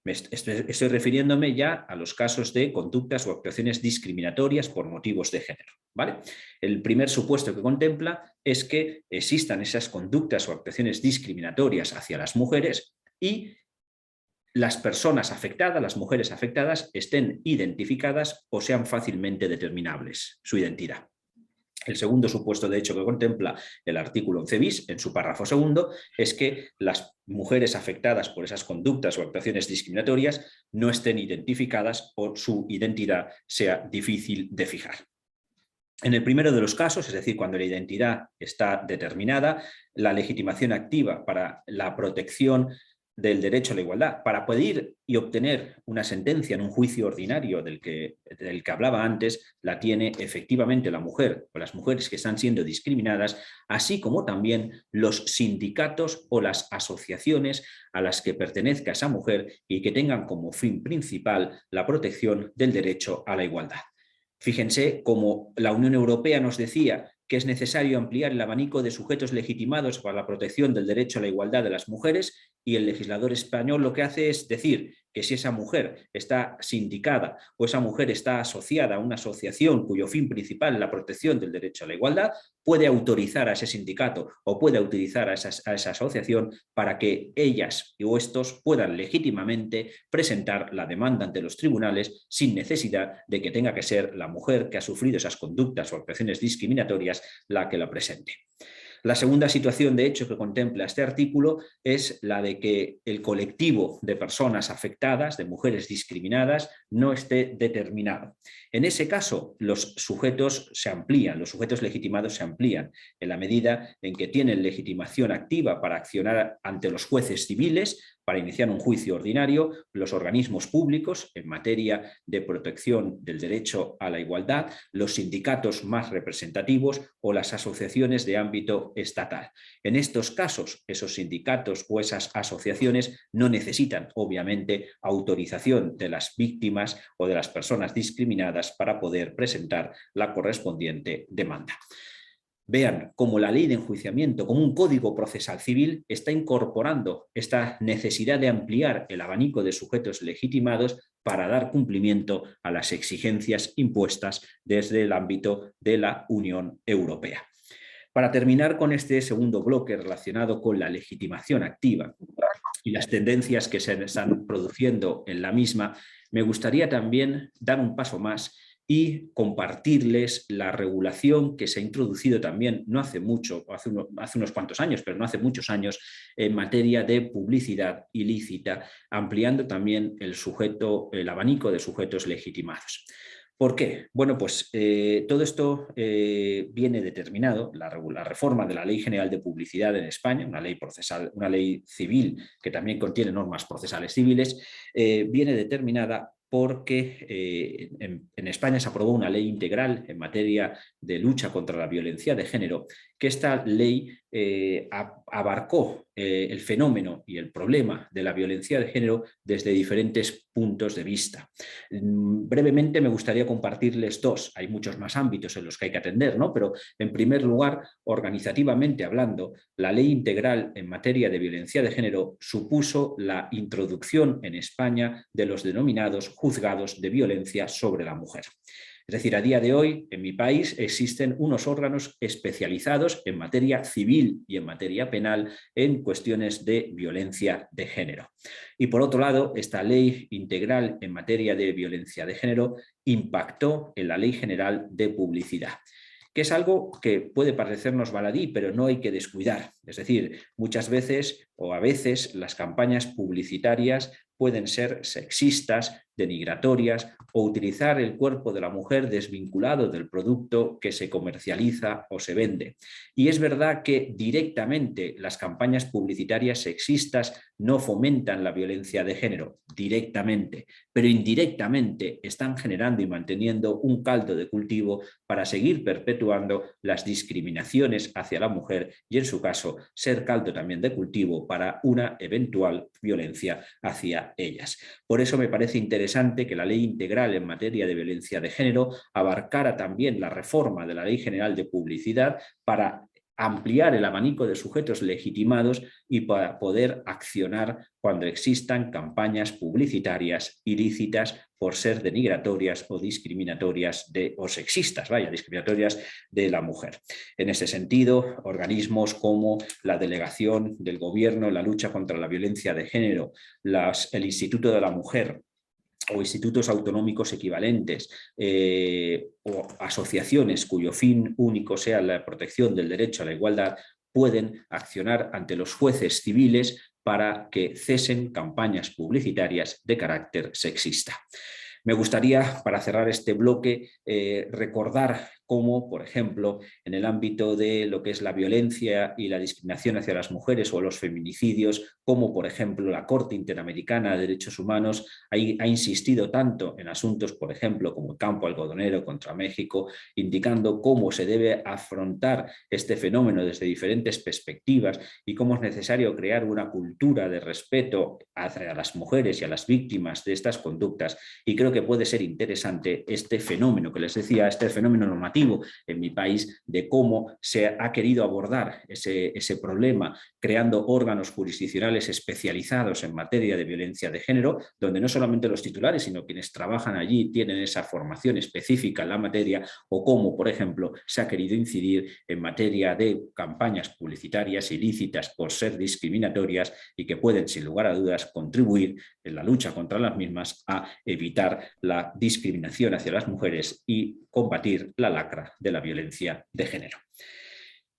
Estoy refiriéndome ya a los casos de conductas o actuaciones discriminatorias por motivos de género, ¿vale? El primer supuesto que contempla es que existan esas conductas o actuaciones discriminatorias hacia las mujeres y las personas afectadas, las mujeres afectadas, estén identificadas o sean fácilmente determinables su identidad. El segundo supuesto de hecho que contempla el artículo 11 bis, en su párrafo segundo, es que las mujeres afectadas por esas conductas o actuaciones discriminatorias no estén identificadas o su identidad sea difícil de fijar. En el primero de los casos, es decir, cuando la identidad está determinada, la legitimación activa para la protección del derecho a la igualdad. Para poder y obtener una sentencia en un juicio ordinario del que hablaba antes, la tiene efectivamente la mujer o las mujeres que están siendo discriminadas, así como también los sindicatos o las asociaciones a las que pertenezca esa mujer y que tengan como fin principal la protección del derecho a la igualdad. Fíjense cómo la Unión Europea nos decía que es necesario ampliar el abanico de sujetos legitimados para la protección del derecho a la igualdad de las mujeres, y el legislador español lo que hace es decir que si esa mujer está sindicada o esa mujer está asociada a una asociación cuyo fin principal es la protección del derecho a la igualdad, puede autorizar a ese sindicato o puede utilizar a esa asociación para que ellas o estos puedan legítimamente presentar la demanda ante los tribunales sin necesidad de que tenga que ser la mujer que ha sufrido esas conductas o actuaciones discriminatorias la que la presente. La segunda situación, de hecho, que contempla este artículo es la de que el colectivo de personas afectadas, de mujeres discriminadas, no esté determinado. En ese caso, los sujetos se amplían, los sujetos legitimados se amplían en la medida en que tienen legitimación activa para accionar ante los jueces civiles, para iniciar un juicio ordinario, los organismos públicos en materia de protección del derecho a la igualdad, los sindicatos más representativos o las asociaciones de ámbito estatal. En estos casos, esos sindicatos o esas asociaciones no necesitan, obviamente, autorización de las víctimas o de las personas discriminadas para poder presentar la correspondiente demanda. Vean cómo la ley de enjuiciamiento, como un código procesal civil, está incorporando esta necesidad de ampliar el abanico de sujetos legitimados para dar cumplimiento a las exigencias impuestas desde el ámbito de la Unión Europea. Para terminar con este segundo bloque relacionado con la legitimación activa y las tendencias que se están produciendo en la misma, me gustaría también dar un paso más y compartirles la regulación que se ha introducido también no hace mucho, hace unos cuantos años, pero no hace muchos años, en materia de publicidad ilícita, ampliando también el abanico de sujetos legitimados. ¿Por qué? Bueno, pues todo esto viene determinado, la reforma de la Ley General de Publicidad en España, una ley procesal, una ley civil que también contiene normas procesales civiles, viene determinada porque en España se aprobó una ley integral en materia de lucha contra la violencia de género, que esta ley abarcó el fenómeno y el problema de la violencia de género desde diferentes puntos de vista. Brevemente me gustaría compartirles dos, hay muchos más ámbitos en los que hay que atender, ¿no? Pero en primer lugar, organizativamente hablando, la ley integral en materia de violencia de género supuso la introducción en España de los denominados juzgados de violencia sobre la mujer. Es decir, a día de hoy en mi país existen unos órganos especializados en materia civil y en materia penal en cuestiones de violencia de género. Y por otro lado, esta ley integral en materia de violencia de género impactó en la Ley General de Publicidad, que es algo que puede parecernos baladí, pero no hay que descuidar. Es decir, muchas veces o a veces las campañas publicitarias pueden ser sexistas, denigratorias o utilizar el cuerpo de la mujer desvinculado del producto que se comercializa o se vende. Y es verdad que directamente las campañas publicitarias sexistas no fomentan la violencia de género, directamente, pero indirectamente están generando y manteniendo un caldo de cultivo para seguir perpetuando las discriminaciones hacia la mujer y, en su caso, ser caldo también de cultivo para una eventual violencia hacia ellas. Por eso me parece interesante que la ley integral en materia de violencia de género abarcara también la reforma de la Ley General de Publicidad para ampliar el abanico de sujetos legitimados y para poder accionar cuando existan campañas publicitarias ilícitas por ser denigratorias o discriminatorias o sexistas, discriminatorias de la mujer. En ese sentido, organismos como la Delegación del Gobierno en la lucha contra la violencia de género, el Instituto de la Mujer, o institutos autonómicos equivalentes o asociaciones cuyo fin único sea la protección del derecho a la igualdad, pueden accionar ante los jueces civiles para que cesen campañas publicitarias de carácter sexista. Me gustaría, para cerrar este bloque, recordar como por ejemplo en el ámbito de lo que es la violencia y la discriminación hacia las mujeres o los feminicidios, como por ejemplo la Corte Interamericana de Derechos Humanos ha insistido tanto en asuntos, por ejemplo, como el campo algodonero contra México, indicando cómo se debe afrontar este fenómeno desde diferentes perspectivas y cómo es necesario crear una cultura de respeto hacia las mujeres y a las víctimas de estas conductas. Y creo que puede ser interesante este fenómeno que les decía, este fenómeno normativo en mi país, de cómo se ha querido abordar ese problema creando órganos jurisdiccionales especializados en materia de violencia de género, donde no solamente los titulares, sino quienes trabajan allí tienen esa formación específica en la materia, o cómo, por ejemplo, se ha querido incidir en materia de campañas publicitarias ilícitas por ser discriminatorias y que pueden, sin lugar a dudas, contribuir en la lucha contra las mismas a evitar la discriminación hacia las mujeres y combatir la lacra de la violencia de género.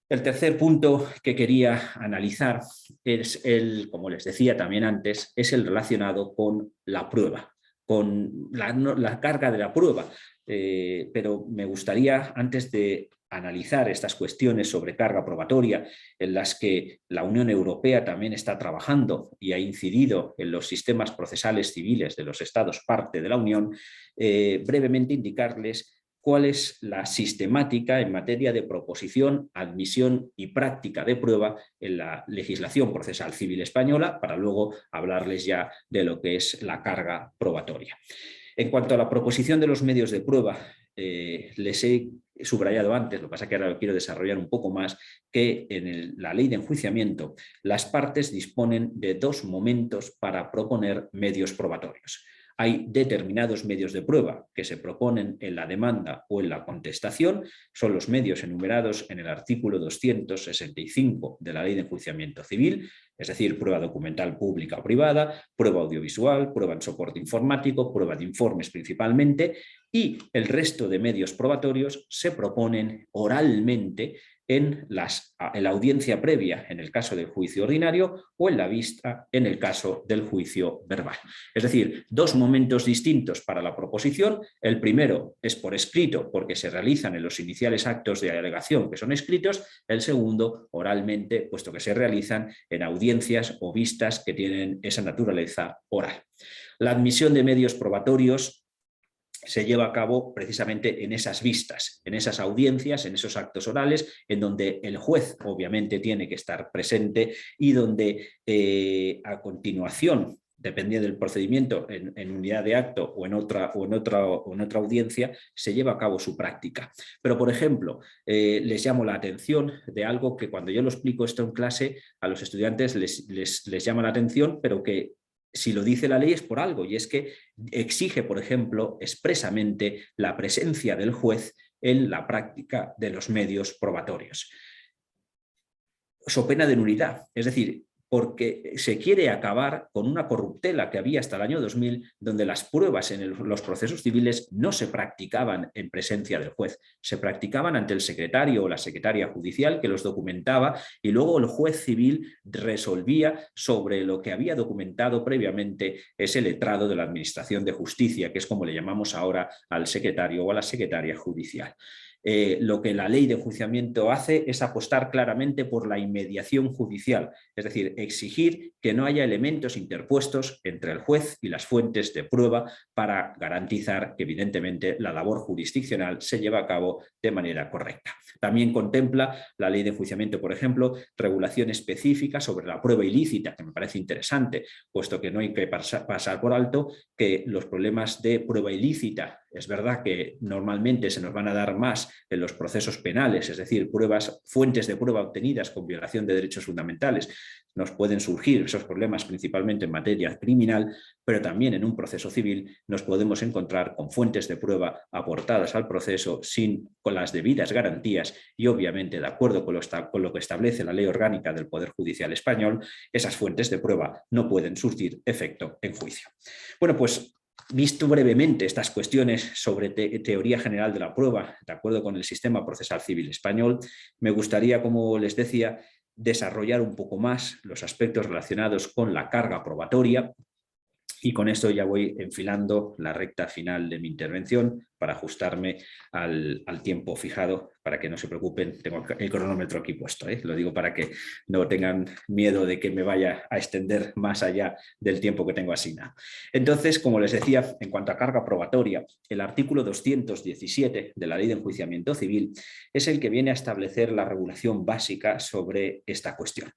El tercer punto que quería analizar es como les decía también antes, es el relacionado con la prueba, con la carga de la prueba. Pero me gustaría, antes de analizar estas cuestiones sobre carga probatoria en las que la Unión Europea también está trabajando y ha incidido en los sistemas procesales civiles de los Estados parte de la Unión, brevemente indicarles cuál es la sistemática en materia de proposición, admisión y práctica de prueba en la legislación procesal civil española, para luego hablarles ya de lo que es la carga probatoria. En cuanto a la proposición de los medios de prueba, les he subrayado antes, lo que pasa es que ahora lo quiero desarrollar un poco más, que en la ley de enjuiciamiento las partes disponen de 2 momentos para proponer medios probatorios. Hay determinados medios de prueba que se proponen en la demanda o en la contestación, son los medios enumerados en el artículo 265 de la Ley de Enjuiciamiento Civil, es decir, prueba documental pública o privada, prueba audiovisual, prueba en soporte informático, prueba de informes principalmente, y el resto de medios probatorios se proponen oralmente en la audiencia previa en el caso del juicio ordinario o en la vista en el caso del juicio verbal. Es decir, 2 momentos distintos para la proposición. El primero es por escrito porque se realizan en los iniciales actos de alegación que son escritos. El segundo oralmente, puesto que se realizan en audiencias o vistas que tienen esa naturaleza oral. La admisión de medios probatorios se lleva a cabo precisamente en esas vistas, en esas audiencias, en esos actos orales, en donde el juez obviamente tiene que estar presente y donde a continuación, dependiendo del procedimiento, en unidad de acto o en otra audiencia, se lleva a cabo su práctica. Pero, por ejemplo, les llamo la atención de algo que cuando yo lo explico esto en clase, a los estudiantes les llama la atención, pero que si lo dice la ley es por algo, y es que exige, por ejemplo, expresamente la presencia del juez en la práctica de los medios probatorios. So pena de nulidad, es decir, porque se quiere acabar con una corruptela que había hasta el año 2000, donde las pruebas en los procesos civiles no se practicaban en presencia del juez, se practicaban ante el secretario o la secretaria judicial que los documentaba y luego el juez civil resolvía sobre lo que había documentado previamente ese letrado de la Administración de Justicia, que es como le llamamos ahora al secretario o a la secretaria judicial. Lo que la ley de enjuiciamiento hace es apostar claramente por la inmediación judicial, es decir, exigir que no haya elementos interpuestos entre el juez y las fuentes de prueba para garantizar que evidentemente la labor jurisdiccional se lleva a cabo de manera correcta. También contempla la ley de enjuiciamiento, por ejemplo, regulación específica sobre la prueba ilícita, que me parece interesante, puesto que no hay que pasar por alto que los problemas de prueba ilícita, es verdad que normalmente se nos van a dar más en los procesos penales, es decir, fuentes de prueba obtenidas con violación de derechos fundamentales, nos pueden surgir esos problemas principalmente en materia criminal, pero también en un proceso civil nos podemos encontrar con fuentes de prueba aportadas al proceso con las debidas garantías y obviamente de acuerdo con lo que establece la Ley Orgánica del Poder Judicial Español, esas fuentes de prueba no pueden surtir efecto en juicio. Bueno, pues visto brevemente estas cuestiones sobre teoría general de la prueba, de acuerdo con el sistema procesal civil español, me gustaría, como les decía, desarrollar un poco más los aspectos relacionados con la carga probatoria y con esto ya voy enfilando la recta final de mi intervención para ajustarme al tiempo fijado, para que no se preocupen, tengo el cronómetro aquí puesto, lo digo para que no tengan miedo de que me vaya a extender más allá del tiempo que tengo asignado. Entonces, como les decía, en cuanto a carga probatoria, el artículo 217 de la Ley de Enjuiciamiento Civil es el que viene a establecer la regulación básica sobre esta cuestión.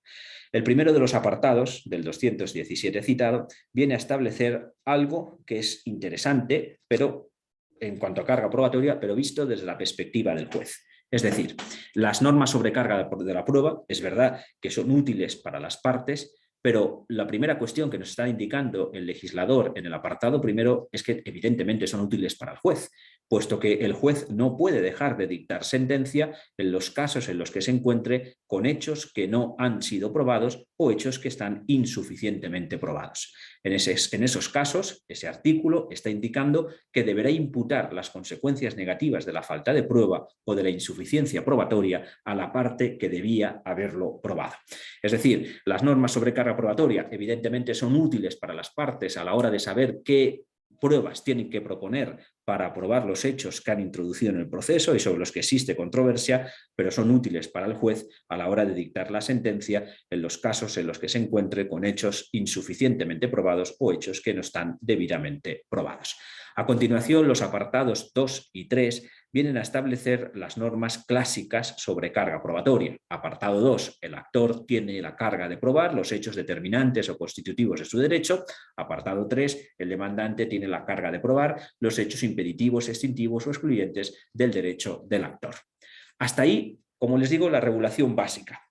El primero de los apartados del 217 citado viene a establecer algo que es interesante, pero en cuanto a carga probatoria, pero visto desde la perspectiva del juez. Es decir, las normas sobre carga de la prueba, es verdad que son útiles para las partes, pero la primera cuestión que nos está indicando el legislador en el apartado primero es que evidentemente son útiles para el juez, puesto que el juez no puede dejar de dictar sentencia en los casos en los que se encuentre con hechos que no han sido probados o hechos que están insuficientemente probados. En esos casos, ese artículo está indicando que deberá imputar las consecuencias negativas de la falta de prueba o de la insuficiencia probatoria a la parte que debía haberlo probado. Es decir, las normas sobre carga probatoria evidentemente son útiles para las partes a la hora de saber qué pruebas tienen que proponer para probar los hechos que han introducido en el proceso y sobre los que existe controversia, pero son útiles para el juez a la hora de dictar la sentencia en los casos en los que se encuentre con hechos insuficientemente probados o hechos que no están debidamente probados. A continuación, los apartados 2 y 3 vienen a establecer las normas clásicas sobre carga probatoria. Apartado 2, el actor tiene la carga de probar los hechos determinantes o constitutivos de su derecho. Apartado 3, el demandante tiene la carga de probar los hechos impeditivos, extintivos o excluyentes del derecho del actor. Hasta ahí, como les digo, la regulación básica.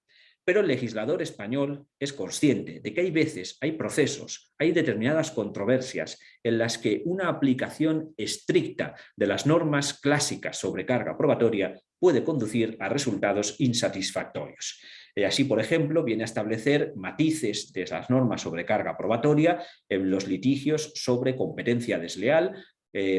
Pero el legislador español es consciente de que hay veces, hay procesos, hay determinadas controversias en las que una aplicación estricta de las normas clásicas sobre carga probatoria puede conducir a resultados insatisfactorios. Así, por ejemplo, viene a establecer matices de esas normas sobre carga probatoria en los litigios sobre competencia desleal,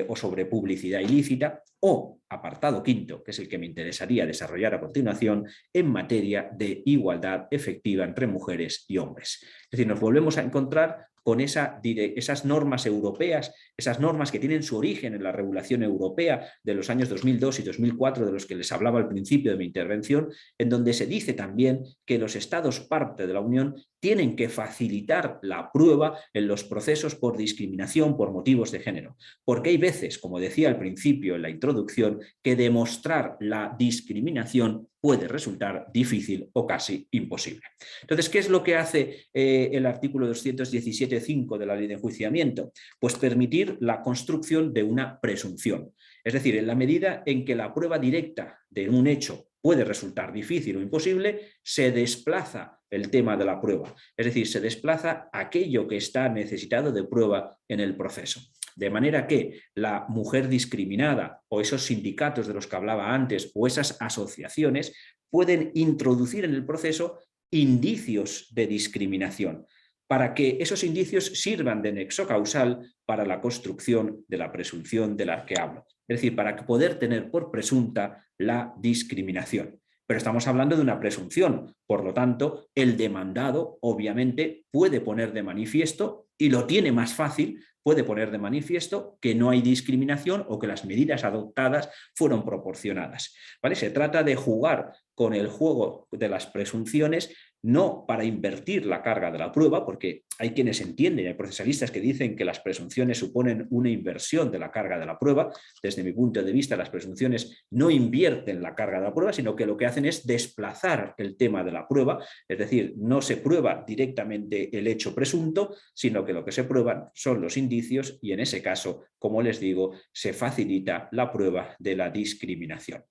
o sobre publicidad ilícita, o apartado quinto, que es el que me interesaría desarrollar a continuación, en materia de igualdad efectiva entre mujeres y hombres. Es decir, nos volvemos a encontrar con esas normas europeas, esas normas que tienen su origen en la regulación europea de los años 2002 y 2004, de los que les hablaba al principio de mi intervención, en donde se dice también que los Estados parte de la Unión tienen que facilitar la prueba en los procesos por discriminación por motivos de género. Porque hay veces, como decía al principio en la introducción, que demostrar la discriminación puede resultar difícil o casi imposible. Entonces, ¿qué es lo que hace el artículo 217.5 de la Ley de Enjuiciamiento? Pues permitir la construcción de una presunción. Es decir, en la medida en que la prueba directa de un hecho puede resultar difícil o imposible, se desplaza el tema de la prueba. Es decir, se desplaza aquello que está necesitado de prueba en el proceso. De manera que la mujer discriminada o esos sindicatos de los que hablaba antes o esas asociaciones pueden introducir en el proceso indicios de discriminación para que esos indicios sirvan de nexo causal para la construcción de la presunción de la que hablo. Es decir, para poder tener por presunta la discriminación. Pero estamos hablando de una presunción, por lo tanto, el demandado obviamente puede poner de manifiesto, y lo tiene más fácil, puede poner de manifiesto que no hay discriminación o que las medidas adoptadas fueron proporcionadas. ¿Vale? Se trata de jugar con el juego de las presunciones, no para invertir la carga de la prueba, porque hay quienes entienden, hay procesalistas que dicen que las presunciones suponen una inversión de la carga de la prueba. Desde mi punto de vista, las presunciones no invierten la carga de la prueba, sino que lo que hacen es desplazar el tema de la prueba, es decir, no se prueba directamente el hecho presunto, sino que lo que se prueban son los indicios y en ese caso, como les digo, se facilita la prueba de la discriminación.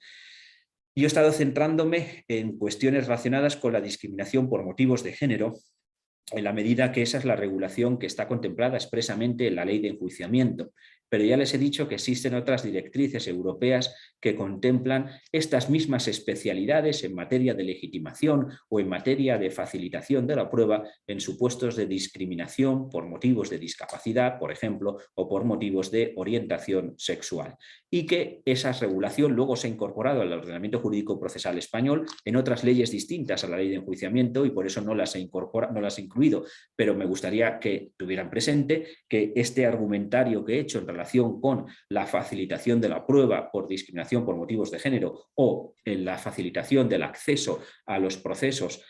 Yo he estado centrándome en cuestiones relacionadas con la discriminación por motivos de género, en la medida que esa es la regulación que está contemplada expresamente en la Ley de Enjuiciamiento. Pero ya les he dicho que existen otras directrices europeas que contemplan estas mismas especialidades en materia de legitimación o en materia de facilitación de la prueba en supuestos de discriminación por motivos de discapacidad, por ejemplo, o por motivos de orientación sexual. Y que esa regulación luego se ha incorporado al ordenamiento jurídico procesal español en otras leyes distintas a la Ley de Enjuiciamiento y por eso no las he incluido. Pero me gustaría que tuvieran presente que este argumentario que he hecho en relación con la facilitación de la prueba por discriminación por motivos de género o en la facilitación del acceso a los procesos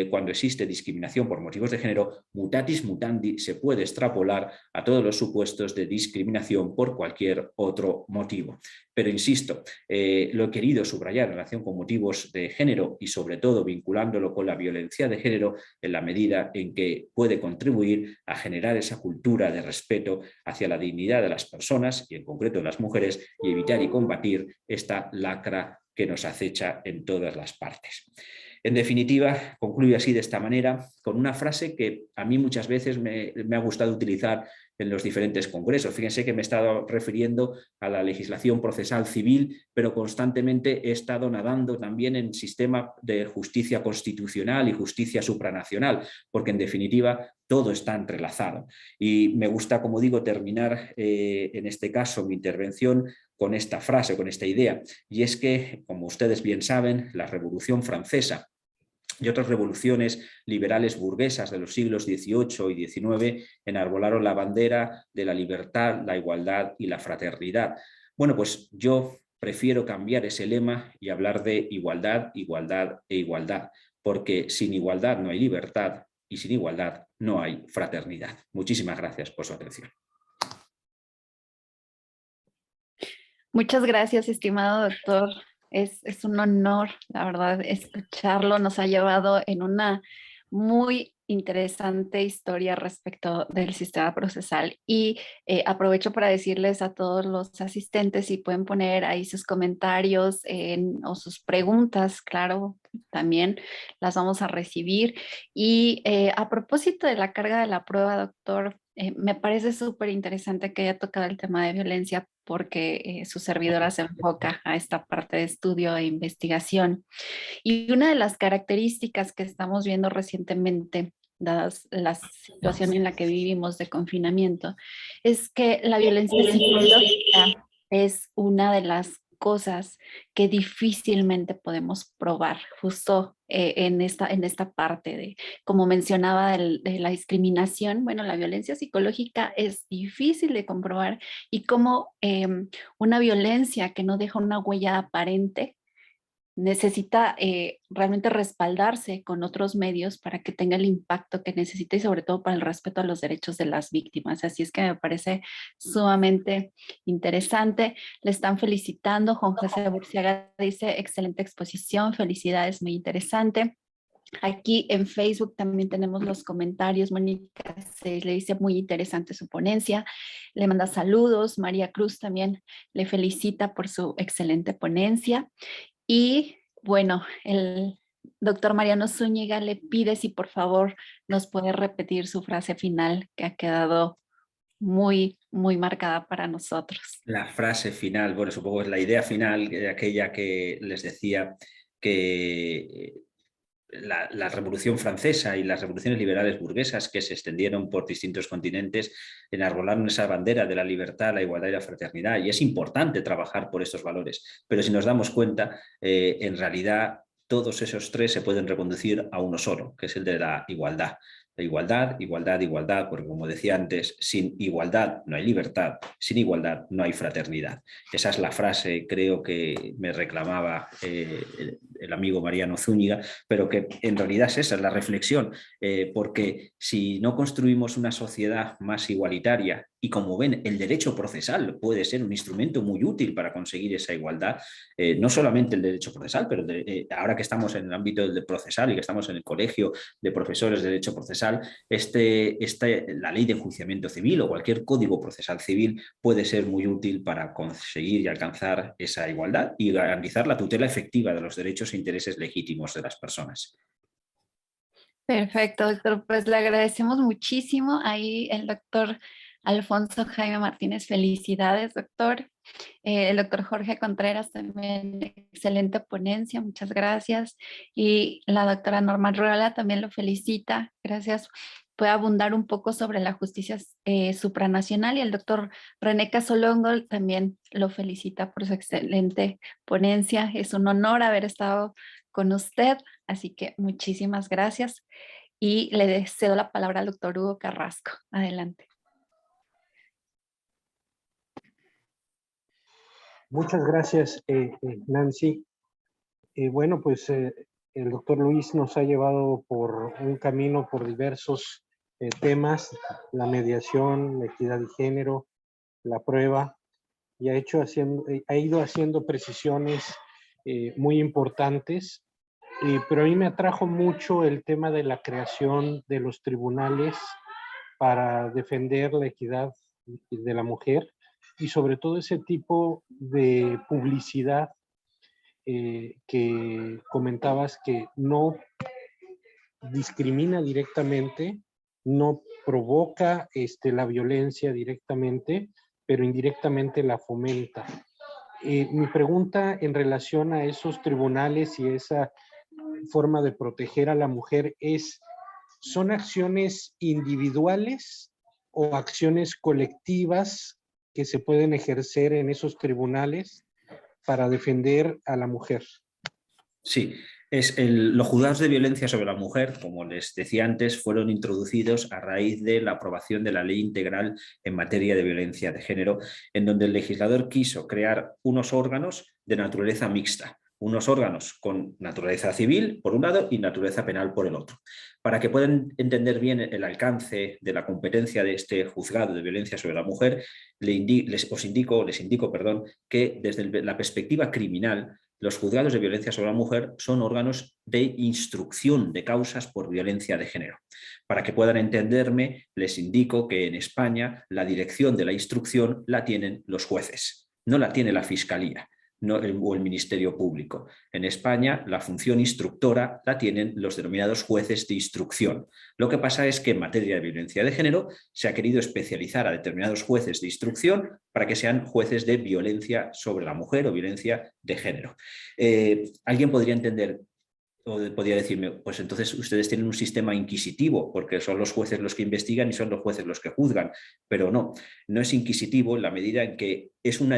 cuando existe discriminación por motivos de género, mutatis mutandi se puede extrapolar a todos los supuestos de discriminación por cualquier otro motivo. Pero insisto, lo he querido subrayar en relación con motivos de género y sobre todo vinculándolo con la violencia de género en la medida en que puede contribuir a generar esa cultura de respeto hacia la dignidad de las personas y en concreto de las mujeres y evitar y combatir esta lacra que nos acecha en todas las partes. En definitiva, concluyo así de esta manera con una frase que a mí muchas veces me ha gustado utilizar en los diferentes congresos. Fíjense que me he estado refiriendo a la legislación procesal civil, pero constantemente he estado nadando también en sistema de justicia constitucional y justicia supranacional, porque en definitiva todo está entrelazado. Y me gusta, como digo, terminar en este caso mi intervención con esta frase, con esta idea, y es que, como ustedes bien saben, la Revolución Francesa y otras revoluciones liberales burguesas de los siglos XVIII y XIX enarbolaron la bandera de la libertad, la igualdad y la fraternidad. Bueno, pues yo prefiero cambiar ese lema y hablar de igualdad, igualdad e igualdad, porque sin igualdad no hay libertad y sin igualdad no hay fraternidad. Muchísimas gracias por su atención. Muchas gracias, estimado doctor. Es un honor, la verdad, escucharlo. Nos ha llevado en una muy interesante historia respecto del sistema procesal y aprovecho para decirles a todos los asistentes si pueden poner ahí sus comentarios o sus preguntas, claro, también las vamos a recibir. Y a propósito de la carga de la prueba, doctor, me parece súper interesante que haya tocado el tema de violencia porque su servidora se enfoca a esta parte de estudio e investigación. Y una de las características que estamos viendo recientemente, dadas la situación en la que vivimos de confinamiento, es que la violencia psicológica es una de las cosas que difícilmente podemos probar justo en esta parte de, como mencionaba, de la discriminación. Bueno, la violencia psicológica es difícil de comprobar y como una violencia que no deja una huella aparente necesita realmente respaldarse con otros medios para que tenga el impacto que necesita y sobre todo para el respeto a los derechos de las víctimas. Así es que me parece sumamente interesante. Le están felicitando. Juan José Burciaga dice, excelente exposición, felicidades, muy interesante. Aquí en Facebook también tenemos los comentarios. Mónica se le dice muy interesante su ponencia. Le manda saludos. María Cruz también le felicita por su excelente ponencia. Y bueno, el doctor Mariano Zúñiga le pide si por favor nos puede repetir su frase final que ha quedado muy, muy marcada para nosotros. La frase final, bueno, supongo es la idea final, aquella que les decía que la Revolución Francesa y las revoluciones liberales burguesas que se extendieron por distintos continentes enarbolaron esa bandera de la libertad, la igualdad y la fraternidad. Y es importante trabajar por estos valores. Pero si nos damos cuenta, en realidad todos esos tres se pueden reconducir a uno solo, que es el de la igualdad. La igualdad, igualdad, igualdad, porque como decía antes, sin igualdad no hay libertad, sin igualdad no hay fraternidad. Esa es la frase, creo que me reclamaba el amigo Mariano Zúñiga, pero que en realidad es esa, es la reflexión, porque si no construimos una sociedad más igualitaria, y como ven, el derecho procesal puede ser un instrumento muy útil para conseguir esa igualdad, no solamente el derecho procesal, pero ahora que estamos en el ámbito del procesal y que estamos en el colegio de profesores de derecho procesal, la ley de enjuiciamiento civil o cualquier código procesal civil puede ser muy útil para conseguir y alcanzar esa igualdad y garantizar la tutela efectiva de los derechos e intereses legítimos de las personas. Perfecto, doctor. Pues le agradecemos muchísimo. Ahí el doctor Alfonso Jaime Martínez, felicidades, doctor. El doctor Jorge Contreras también, excelente ponencia, muchas gracias. Y la doctora Norma Ruela también lo felicita, gracias. Puede abundar un poco sobre la justicia supranacional y el doctor René Casolongo también lo felicita por su excelente ponencia. Es un honor haber estado con usted, así que muchísimas gracias. Y le cedo la palabra al doctor Hugo Carrasco. Adelante. Muchas gracias, Nancy. Bueno, pues el doctor Luis nos ha llevado por un camino por diversos temas, la mediación, la equidad de género, la prueba, y ha ido haciendo precisiones muy importantes, pero a mí me atrajo mucho el tema de la creación de los tribunales para defender la equidad de la mujer y sobre todo ese tipo de publicidad que comentabas que no discrimina directamente, no provoca la violencia directamente, pero indirectamente la fomenta. Mi pregunta en relación a esos tribunales y esa forma de proteger a la mujer es, ¿son acciones individuales o acciones colectivas que se pueden ejercer en esos tribunales para defender a la mujer? Sí, los juzgados de violencia sobre la mujer, como les decía antes, fueron introducidos a raíz de la aprobación de la Ley Integral en materia de violencia de género, en donde el legislador quiso crear unos órganos de naturaleza mixta, unos órganos con naturaleza civil por un lado y naturaleza penal por el otro. Para que puedan entender bien el alcance de la competencia de este juzgado de violencia sobre la mujer, les indico, que desde la perspectiva criminal, los juzgados de violencia sobre la mujer son órganos de instrucción de causas por violencia de género. Para que puedan entenderme, les indico que en España la dirección de la instrucción la tienen los jueces, no la tiene la Fiscalía o el Ministerio Público. En España la función instructora la tienen los denominados jueces de instrucción. Lo que pasa es que en materia de violencia de género se ha querido especializar a determinados jueces de instrucción para que sean jueces de violencia sobre la mujer o violencia de género. Alguien podría entender o podría decirme, pues entonces ustedes tienen un sistema inquisitivo porque son los jueces los que investigan y son los jueces los que juzgan, pero no es inquisitivo en la medida en que es un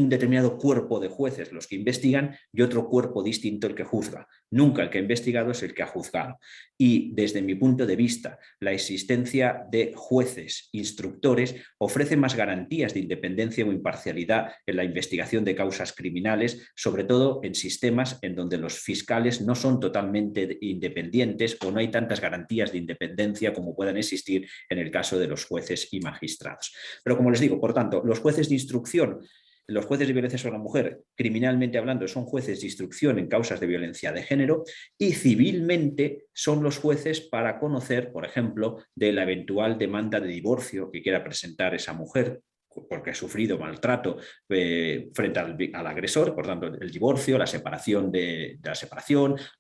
determinado cuerpo de jueces los que investigan y otro cuerpo distinto el que juzga. Nunca el que ha investigado es el que ha juzgado. Y desde mi punto de vista, la existencia de jueces instructores ofrece más garantías de independencia o imparcialidad en la investigación de causas criminales, sobre todo en sistemas en donde los fiscales no son totalmente independientes o no hay tantas garantías de independencia como puedan existir en el caso de los jueces y magistrados. Pero como les digo, por tanto, los jueces de instrucción, los jueces de violencia sobre la mujer, criminalmente hablando, son jueces de instrucción en causas de violencia de género y civilmente son los jueces para conocer, por ejemplo, de la eventual demanda de divorcio que quiera presentar esa mujer porque ha sufrido maltrato frente al agresor, por tanto, el divorcio, la separación,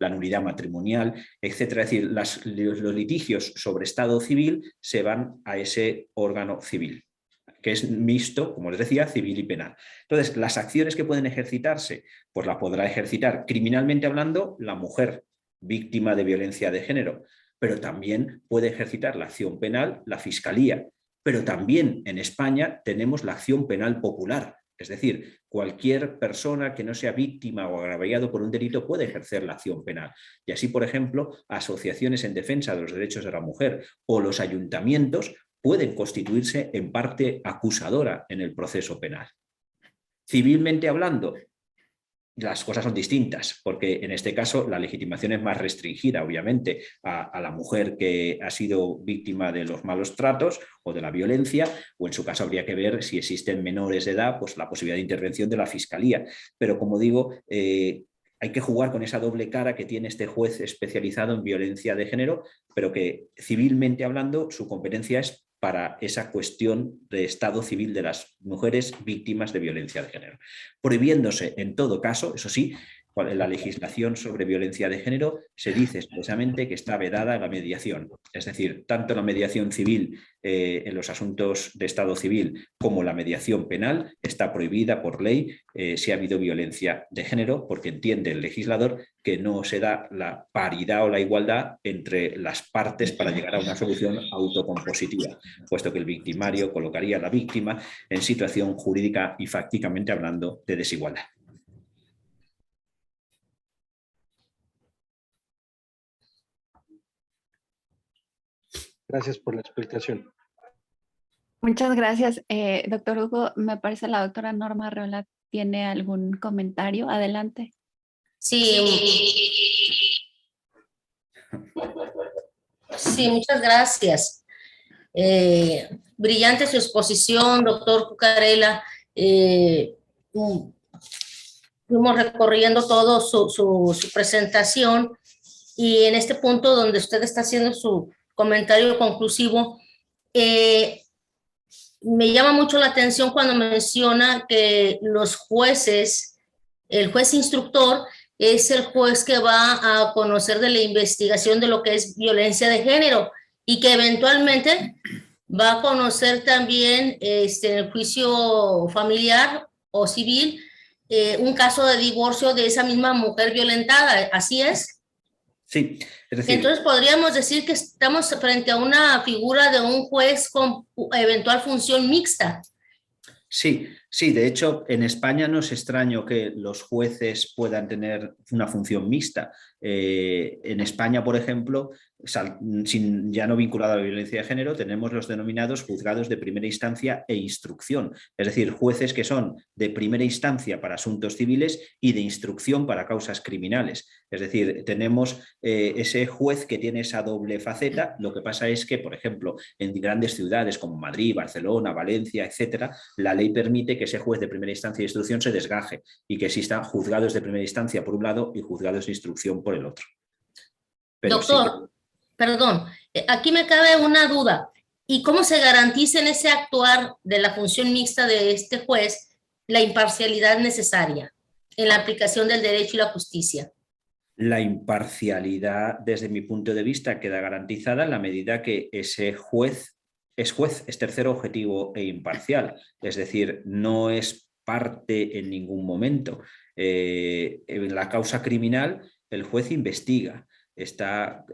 la nulidad matrimonial, etcétera. Es decir, los litigios sobre estado civil se van a ese órgano civil, que es mixto, como les decía, civil y penal. Entonces, las acciones que pueden ejercitarse, pues la podrá ejercitar criminalmente hablando la mujer víctima de violencia de género, pero también puede ejercitar la acción penal la Fiscalía. Pero también en España tenemos la acción penal popular, es decir, cualquier persona que no sea víctima o agraviado por un delito puede ejercer la acción penal. Y así, por ejemplo, asociaciones en defensa de los derechos de la mujer o los ayuntamientos pueden constituirse en parte acusadora en el proceso penal. Civilmente hablando, las cosas son distintas, porque en este caso la legitimación es más restringida, obviamente, a la mujer que ha sido víctima de los malos tratos o de la violencia, o en su caso habría que ver si existen menores de edad, pues la posibilidad de intervención de la Fiscalía. Pero como digo, hay que jugar con esa doble cara que tiene este juez especializado en violencia de género, pero que civilmente hablando su competencia es para esa cuestión de estado civil de las mujeres víctimas de violencia de género. Prohibiéndose en todo caso, eso sí, en la legislación sobre violencia de género se dice expresamente que está vedada la mediación. Es decir, tanto la mediación civil en los asuntos de estado civil como la mediación penal está prohibida por ley si ha habido violencia de género, porque entiende el legislador que no se da la paridad o la igualdad entre las partes para llegar a una solución autocompositiva, puesto que el victimario colocaría a la víctima en situación jurídica y fácticamente hablando de desigualdad. Gracias por la explicación. Muchas gracias, doctor Hugo. Me parece la doctora Norma Arreola tiene algún comentario. Adelante. Sí, muchas gracias. Brillante su exposición, doctor Cucarella. Fuimos recorriendo todo su presentación y en este punto donde usted está haciendo su comentario conclusivo, me llama mucho la atención cuando menciona que los jueces, el juez instructor es el juez que va a conocer de la investigación de lo que es violencia de género y que eventualmente va a conocer también en el juicio familiar o civil un caso de divorcio de esa misma mujer violentada. ¿Así es? Sí, es decir... Entonces podríamos decir que estamos frente a una figura de un juez con eventual función mixta. Sí, sí, de hecho en España no es extraño que los jueces puedan tener una función mixta. En España, por ejemplo, ya no vinculado a la violencia de género, tenemos los denominados juzgados de primera instancia e instrucción, es decir, jueces que son de primera instancia para asuntos civiles y de instrucción para causas criminales. Es decir, tenemos ese juez que tiene esa doble faceta. Lo que pasa es que, por ejemplo, en grandes ciudades como Madrid, Barcelona, Valencia, etcétera, la ley permite que ese juez de primera instancia de instrucción se desgaje y que existan juzgados de primera instancia por un lado y juzgados de instrucción por el otro. Pero doctor, sí, perdón, aquí me cabe una duda. ¿Y cómo se garantiza en ese actuar de la función mixta de este juez la imparcialidad necesaria en la aplicación del derecho y la justicia? La imparcialidad, desde mi punto de vista, queda garantizada en la medida que ese juez, es tercero objetivo e imparcial. Es decir, no es parte en ningún momento. En la causa criminal, el juez investiga, está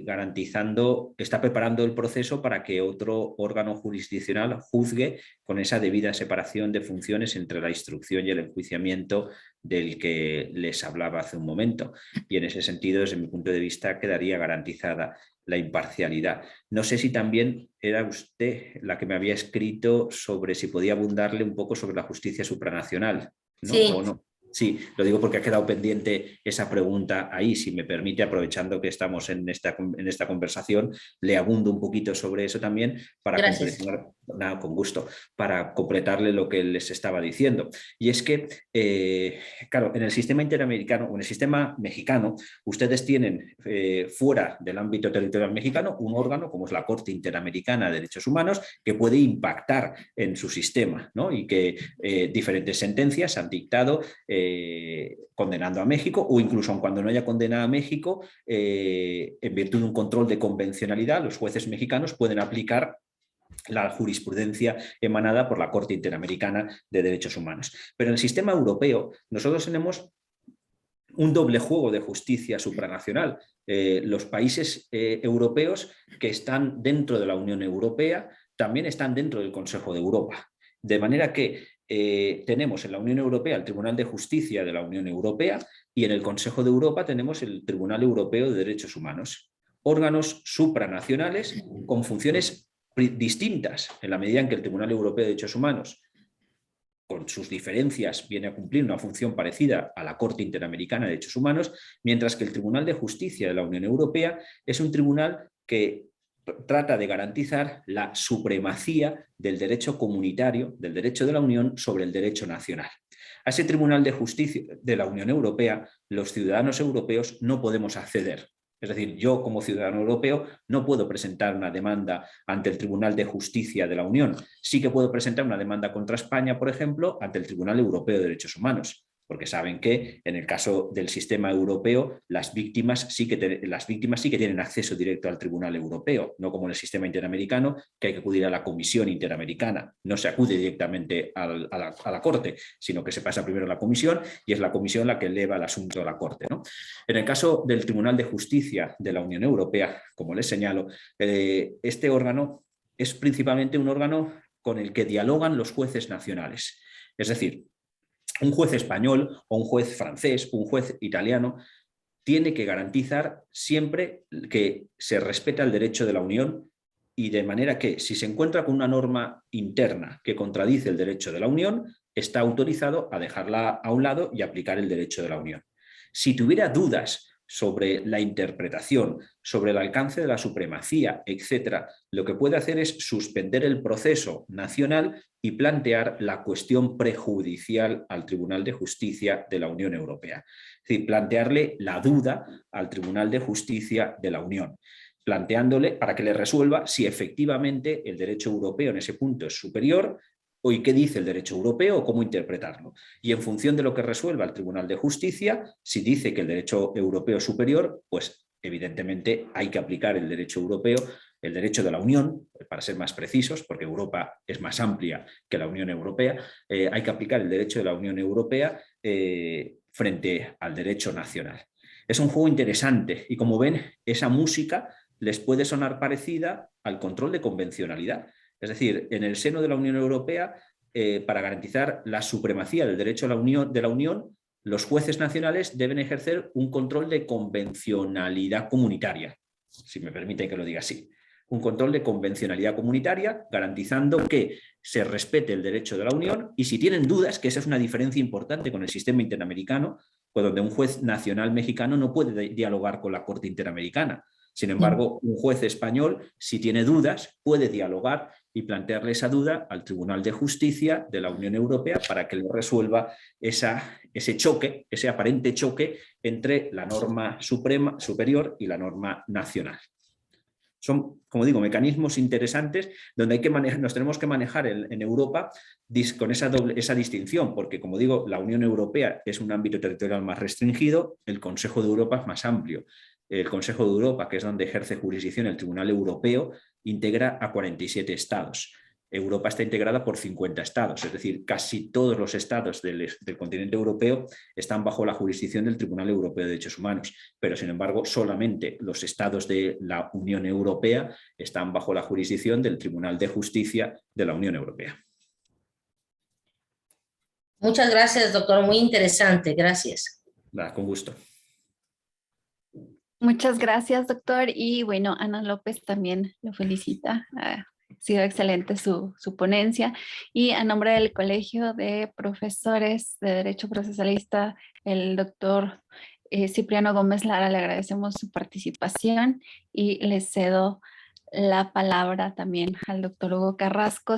garantizando, está preparando el proceso para que otro órgano jurisdiccional juzgue con esa debida separación de funciones entre la instrucción y el enjuiciamiento del que les hablaba hace un momento. Y en ese sentido, desde mi punto de vista, quedaría garantizada la imparcialidad. No sé si también era usted la que me había escrito sobre si podía abundarle un poco sobre la justicia supranacional, ¿no? Sí. ¿O no? Sí, lo digo porque ha quedado pendiente esa pregunta ahí. Si me permite, aprovechando que estamos en esta conversación, le abundo un poquito sobre eso también para completar, nada, con gusto, para completarle lo que les estaba diciendo. Y es que, claro, en el sistema interamericano o en el sistema mexicano, ustedes tienen fuera del ámbito territorial mexicano un órgano como es la Corte Interamericana de Derechos Humanos que puede impactar en su sistema, ¿no? Y que diferentes sentencias han dictado condenando a México o incluso aun cuando no haya condenado a México, en virtud de un control de convencionalidad, los jueces mexicanos pueden aplicar la jurisprudencia emanada por la Corte Interamericana de Derechos Humanos. Pero en el sistema europeo nosotros tenemos un doble juego de justicia supranacional. Los países europeos que están dentro de la Unión Europea también están dentro del Consejo de Europa. De manera que tenemos en la Unión Europea el Tribunal de Justicia de la Unión Europea y en el Consejo de Europa tenemos el Tribunal Europeo de Derechos Humanos. Órganos supranacionales con funciones distintas en la medida en que el Tribunal Europeo de Derechos Humanos, con sus diferencias, viene a cumplir una función parecida a la Corte Interamericana de Derechos Humanos, mientras que el Tribunal de Justicia de la Unión Europea es un tribunal que trata de garantizar la supremacía del derecho comunitario, del derecho de la Unión sobre el derecho nacional. A ese Tribunal de Justicia de la Unión Europea, los ciudadanos europeos no podemos acceder. Es decir, yo como ciudadano europeo no puedo presentar una demanda ante el Tribunal de Justicia de la Unión. Sí que puedo presentar una demanda contra España, por ejemplo, ante el Tribunal Europeo de Derechos Humanos, porque saben que en el caso del sistema europeo las víctimas sí que tienen acceso directo al Tribunal Europeo, no como en el sistema interamericano, que hay que acudir a la Comisión Interamericana. No se acude directamente a la Corte, sino que se pasa primero a la Comisión y es la Comisión la que eleva el asunto a la Corte, ¿no? En el caso del Tribunal de Justicia de la Unión Europea, como les señalo, este órgano es principalmente un órgano con el que dialogan los jueces nacionales. Es decir, un juez español o un juez francés o un juez italiano tiene que garantizar siempre que se respeta el derecho de la Unión y de manera que si se encuentra con una norma interna que contradice el derecho de la Unión, está autorizado a dejarla a un lado y aplicar el derecho de la Unión. Si tuviera dudas sobre la interpretación, sobre el alcance de la supremacía, etc., lo que puede hacer es suspender el proceso nacional y plantear la cuestión prejudicial al Tribunal de Justicia de la Unión Europea. Es decir, plantearle la duda al Tribunal de Justicia de la Unión, planteándole para que le resuelva si efectivamente el derecho europeo en ese punto es superior o y qué dice el derecho europeo o cómo interpretarlo. Y en función de lo que resuelva el Tribunal de Justicia, si dice que el derecho europeo es superior, pues evidentemente hay que aplicar el derecho europeo, el derecho de la Unión, para ser más precisos, porque Europa es más amplia que la Unión Europea, hay que aplicar el derecho de la Unión Europea frente al derecho nacional. Es un juego interesante y, como ven, esa música les puede sonar parecida al control de convencionalidad. Es decir, en el seno de la Unión Europea, para garantizar la supremacía del derecho de la Unión, los jueces nacionales deben ejercer un control de convencionalidad comunitaria, si me permite que lo diga así. Un control de convencionalidad comunitaria, garantizando que se respete el derecho de la Unión, y si tienen dudas, que esa es una diferencia importante con el sistema interamericano, pues donde un juez nacional mexicano no puede dialogar con la Corte Interamericana. Sin embargo, un juez español, si tiene dudas, puede dialogar y plantearle esa duda al Tribunal de Justicia de la Unión Europea para que le resuelva ese choque, ese aparente choque entre la norma superior y la norma nacional. Son, como digo, mecanismos interesantes donde hay que nos tenemos que manejar en Europa con esa distinción, porque, como digo, la Unión Europea es un ámbito territorial más restringido, el Consejo de Europa es más amplio. El Consejo de Europa, que es donde ejerce jurisdicción el Tribunal Europeo, integra a 47 estados. Europa está integrada por 50 estados, es decir, casi todos los estados del continente europeo están bajo la jurisdicción del Tribunal Europeo de Derechos Humanos, pero sin embargo solamente los estados de la Unión Europea están bajo la jurisdicción del Tribunal de Justicia de la Unión Europea. Muchas gracias, doctor. Muy interesante. Gracias. Con gusto. Muchas gracias, doctor. Y bueno, Ana López también lo felicita. Ha sido excelente su ponencia. Y a nombre del Colegio de Profesores de Derecho Procesalista, el doctor Cipriano Gómez Lara, le agradecemos su participación y le cedo la palabra también al doctor Hugo Carrasco,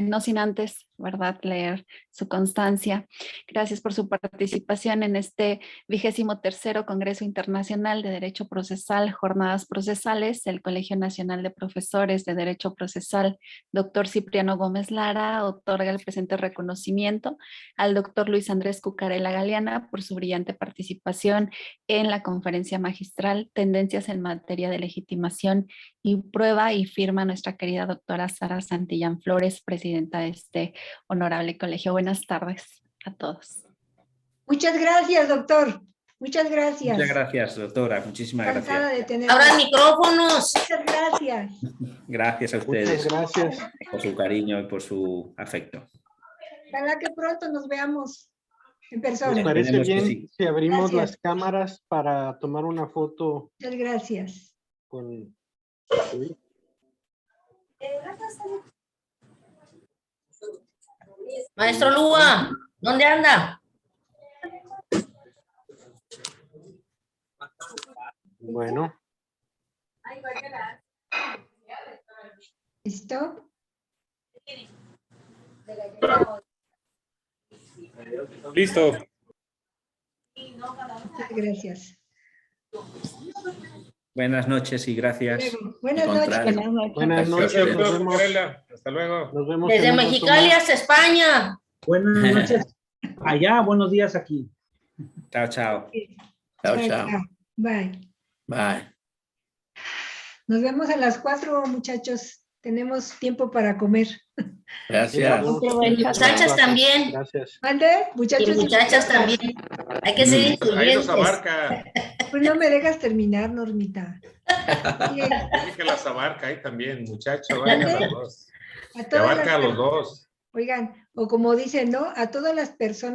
no sin antes, ¿verdad?, leer su constancia. Gracias por su participación en este 23º Congreso Internacional de Derecho Procesal, Jornadas Procesales. El Colegio Nacional de Profesores de Derecho Procesal, doctor Cipriano Gómez Lara, otorga el presente reconocimiento al doctor Luis Andrés Cucarella Galeana por su brillante participación en la conferencia magistral Tendencias en materia de legitimación y prueba, y firma nuestra querida doctora Sara Santillán Flores, presidenta de este honorable colegio. Buenas tardes a todos. Muchas gracias, doctor. Muchas gracias. Muchas gracias, doctora. Muchísimas Encantada gracias. de tenerla. Abran micrófonos. Muchas gracias. Gracias a ustedes. Muchas gracias. Por su cariño y por su afecto. Ojalá que pronto nos veamos en persona. ¿Les parece Esperemos que bien sí. si abrimos Gracias. las cámaras para tomar una foto Muchas gracias. con... Maestro Lua, ¿dónde anda? Bueno, ¿Listo? Listo. Muchas gracias. Buenas noches y gracias. Luego. Buenas Al noches. contrario. buenas Gracias, noches. Nos doctor vemos, Cucarella. Hasta luego. nos vemos Desde en un rato Mexicali más. hasta España. Buenas noches allá, buenos días aquí. Chao, chao. Chao, chao. Bye. Bye. Nos vemos a las 4, muchachos. Tenemos tiempo para comer. Gracias. Y muchachas también. Gracias. ¿Mande? Y Muchachos. muchachas también. Hay que ser Ahí nos incluyentes. abarca. Pues no me dejas terminar, Normita. Bien. Dije que las abarca ahí también, muchacho. Abarca a los dos. A Te todas abarca a las- los dos. Oigan, o como dicen, ¿no? A todas las personas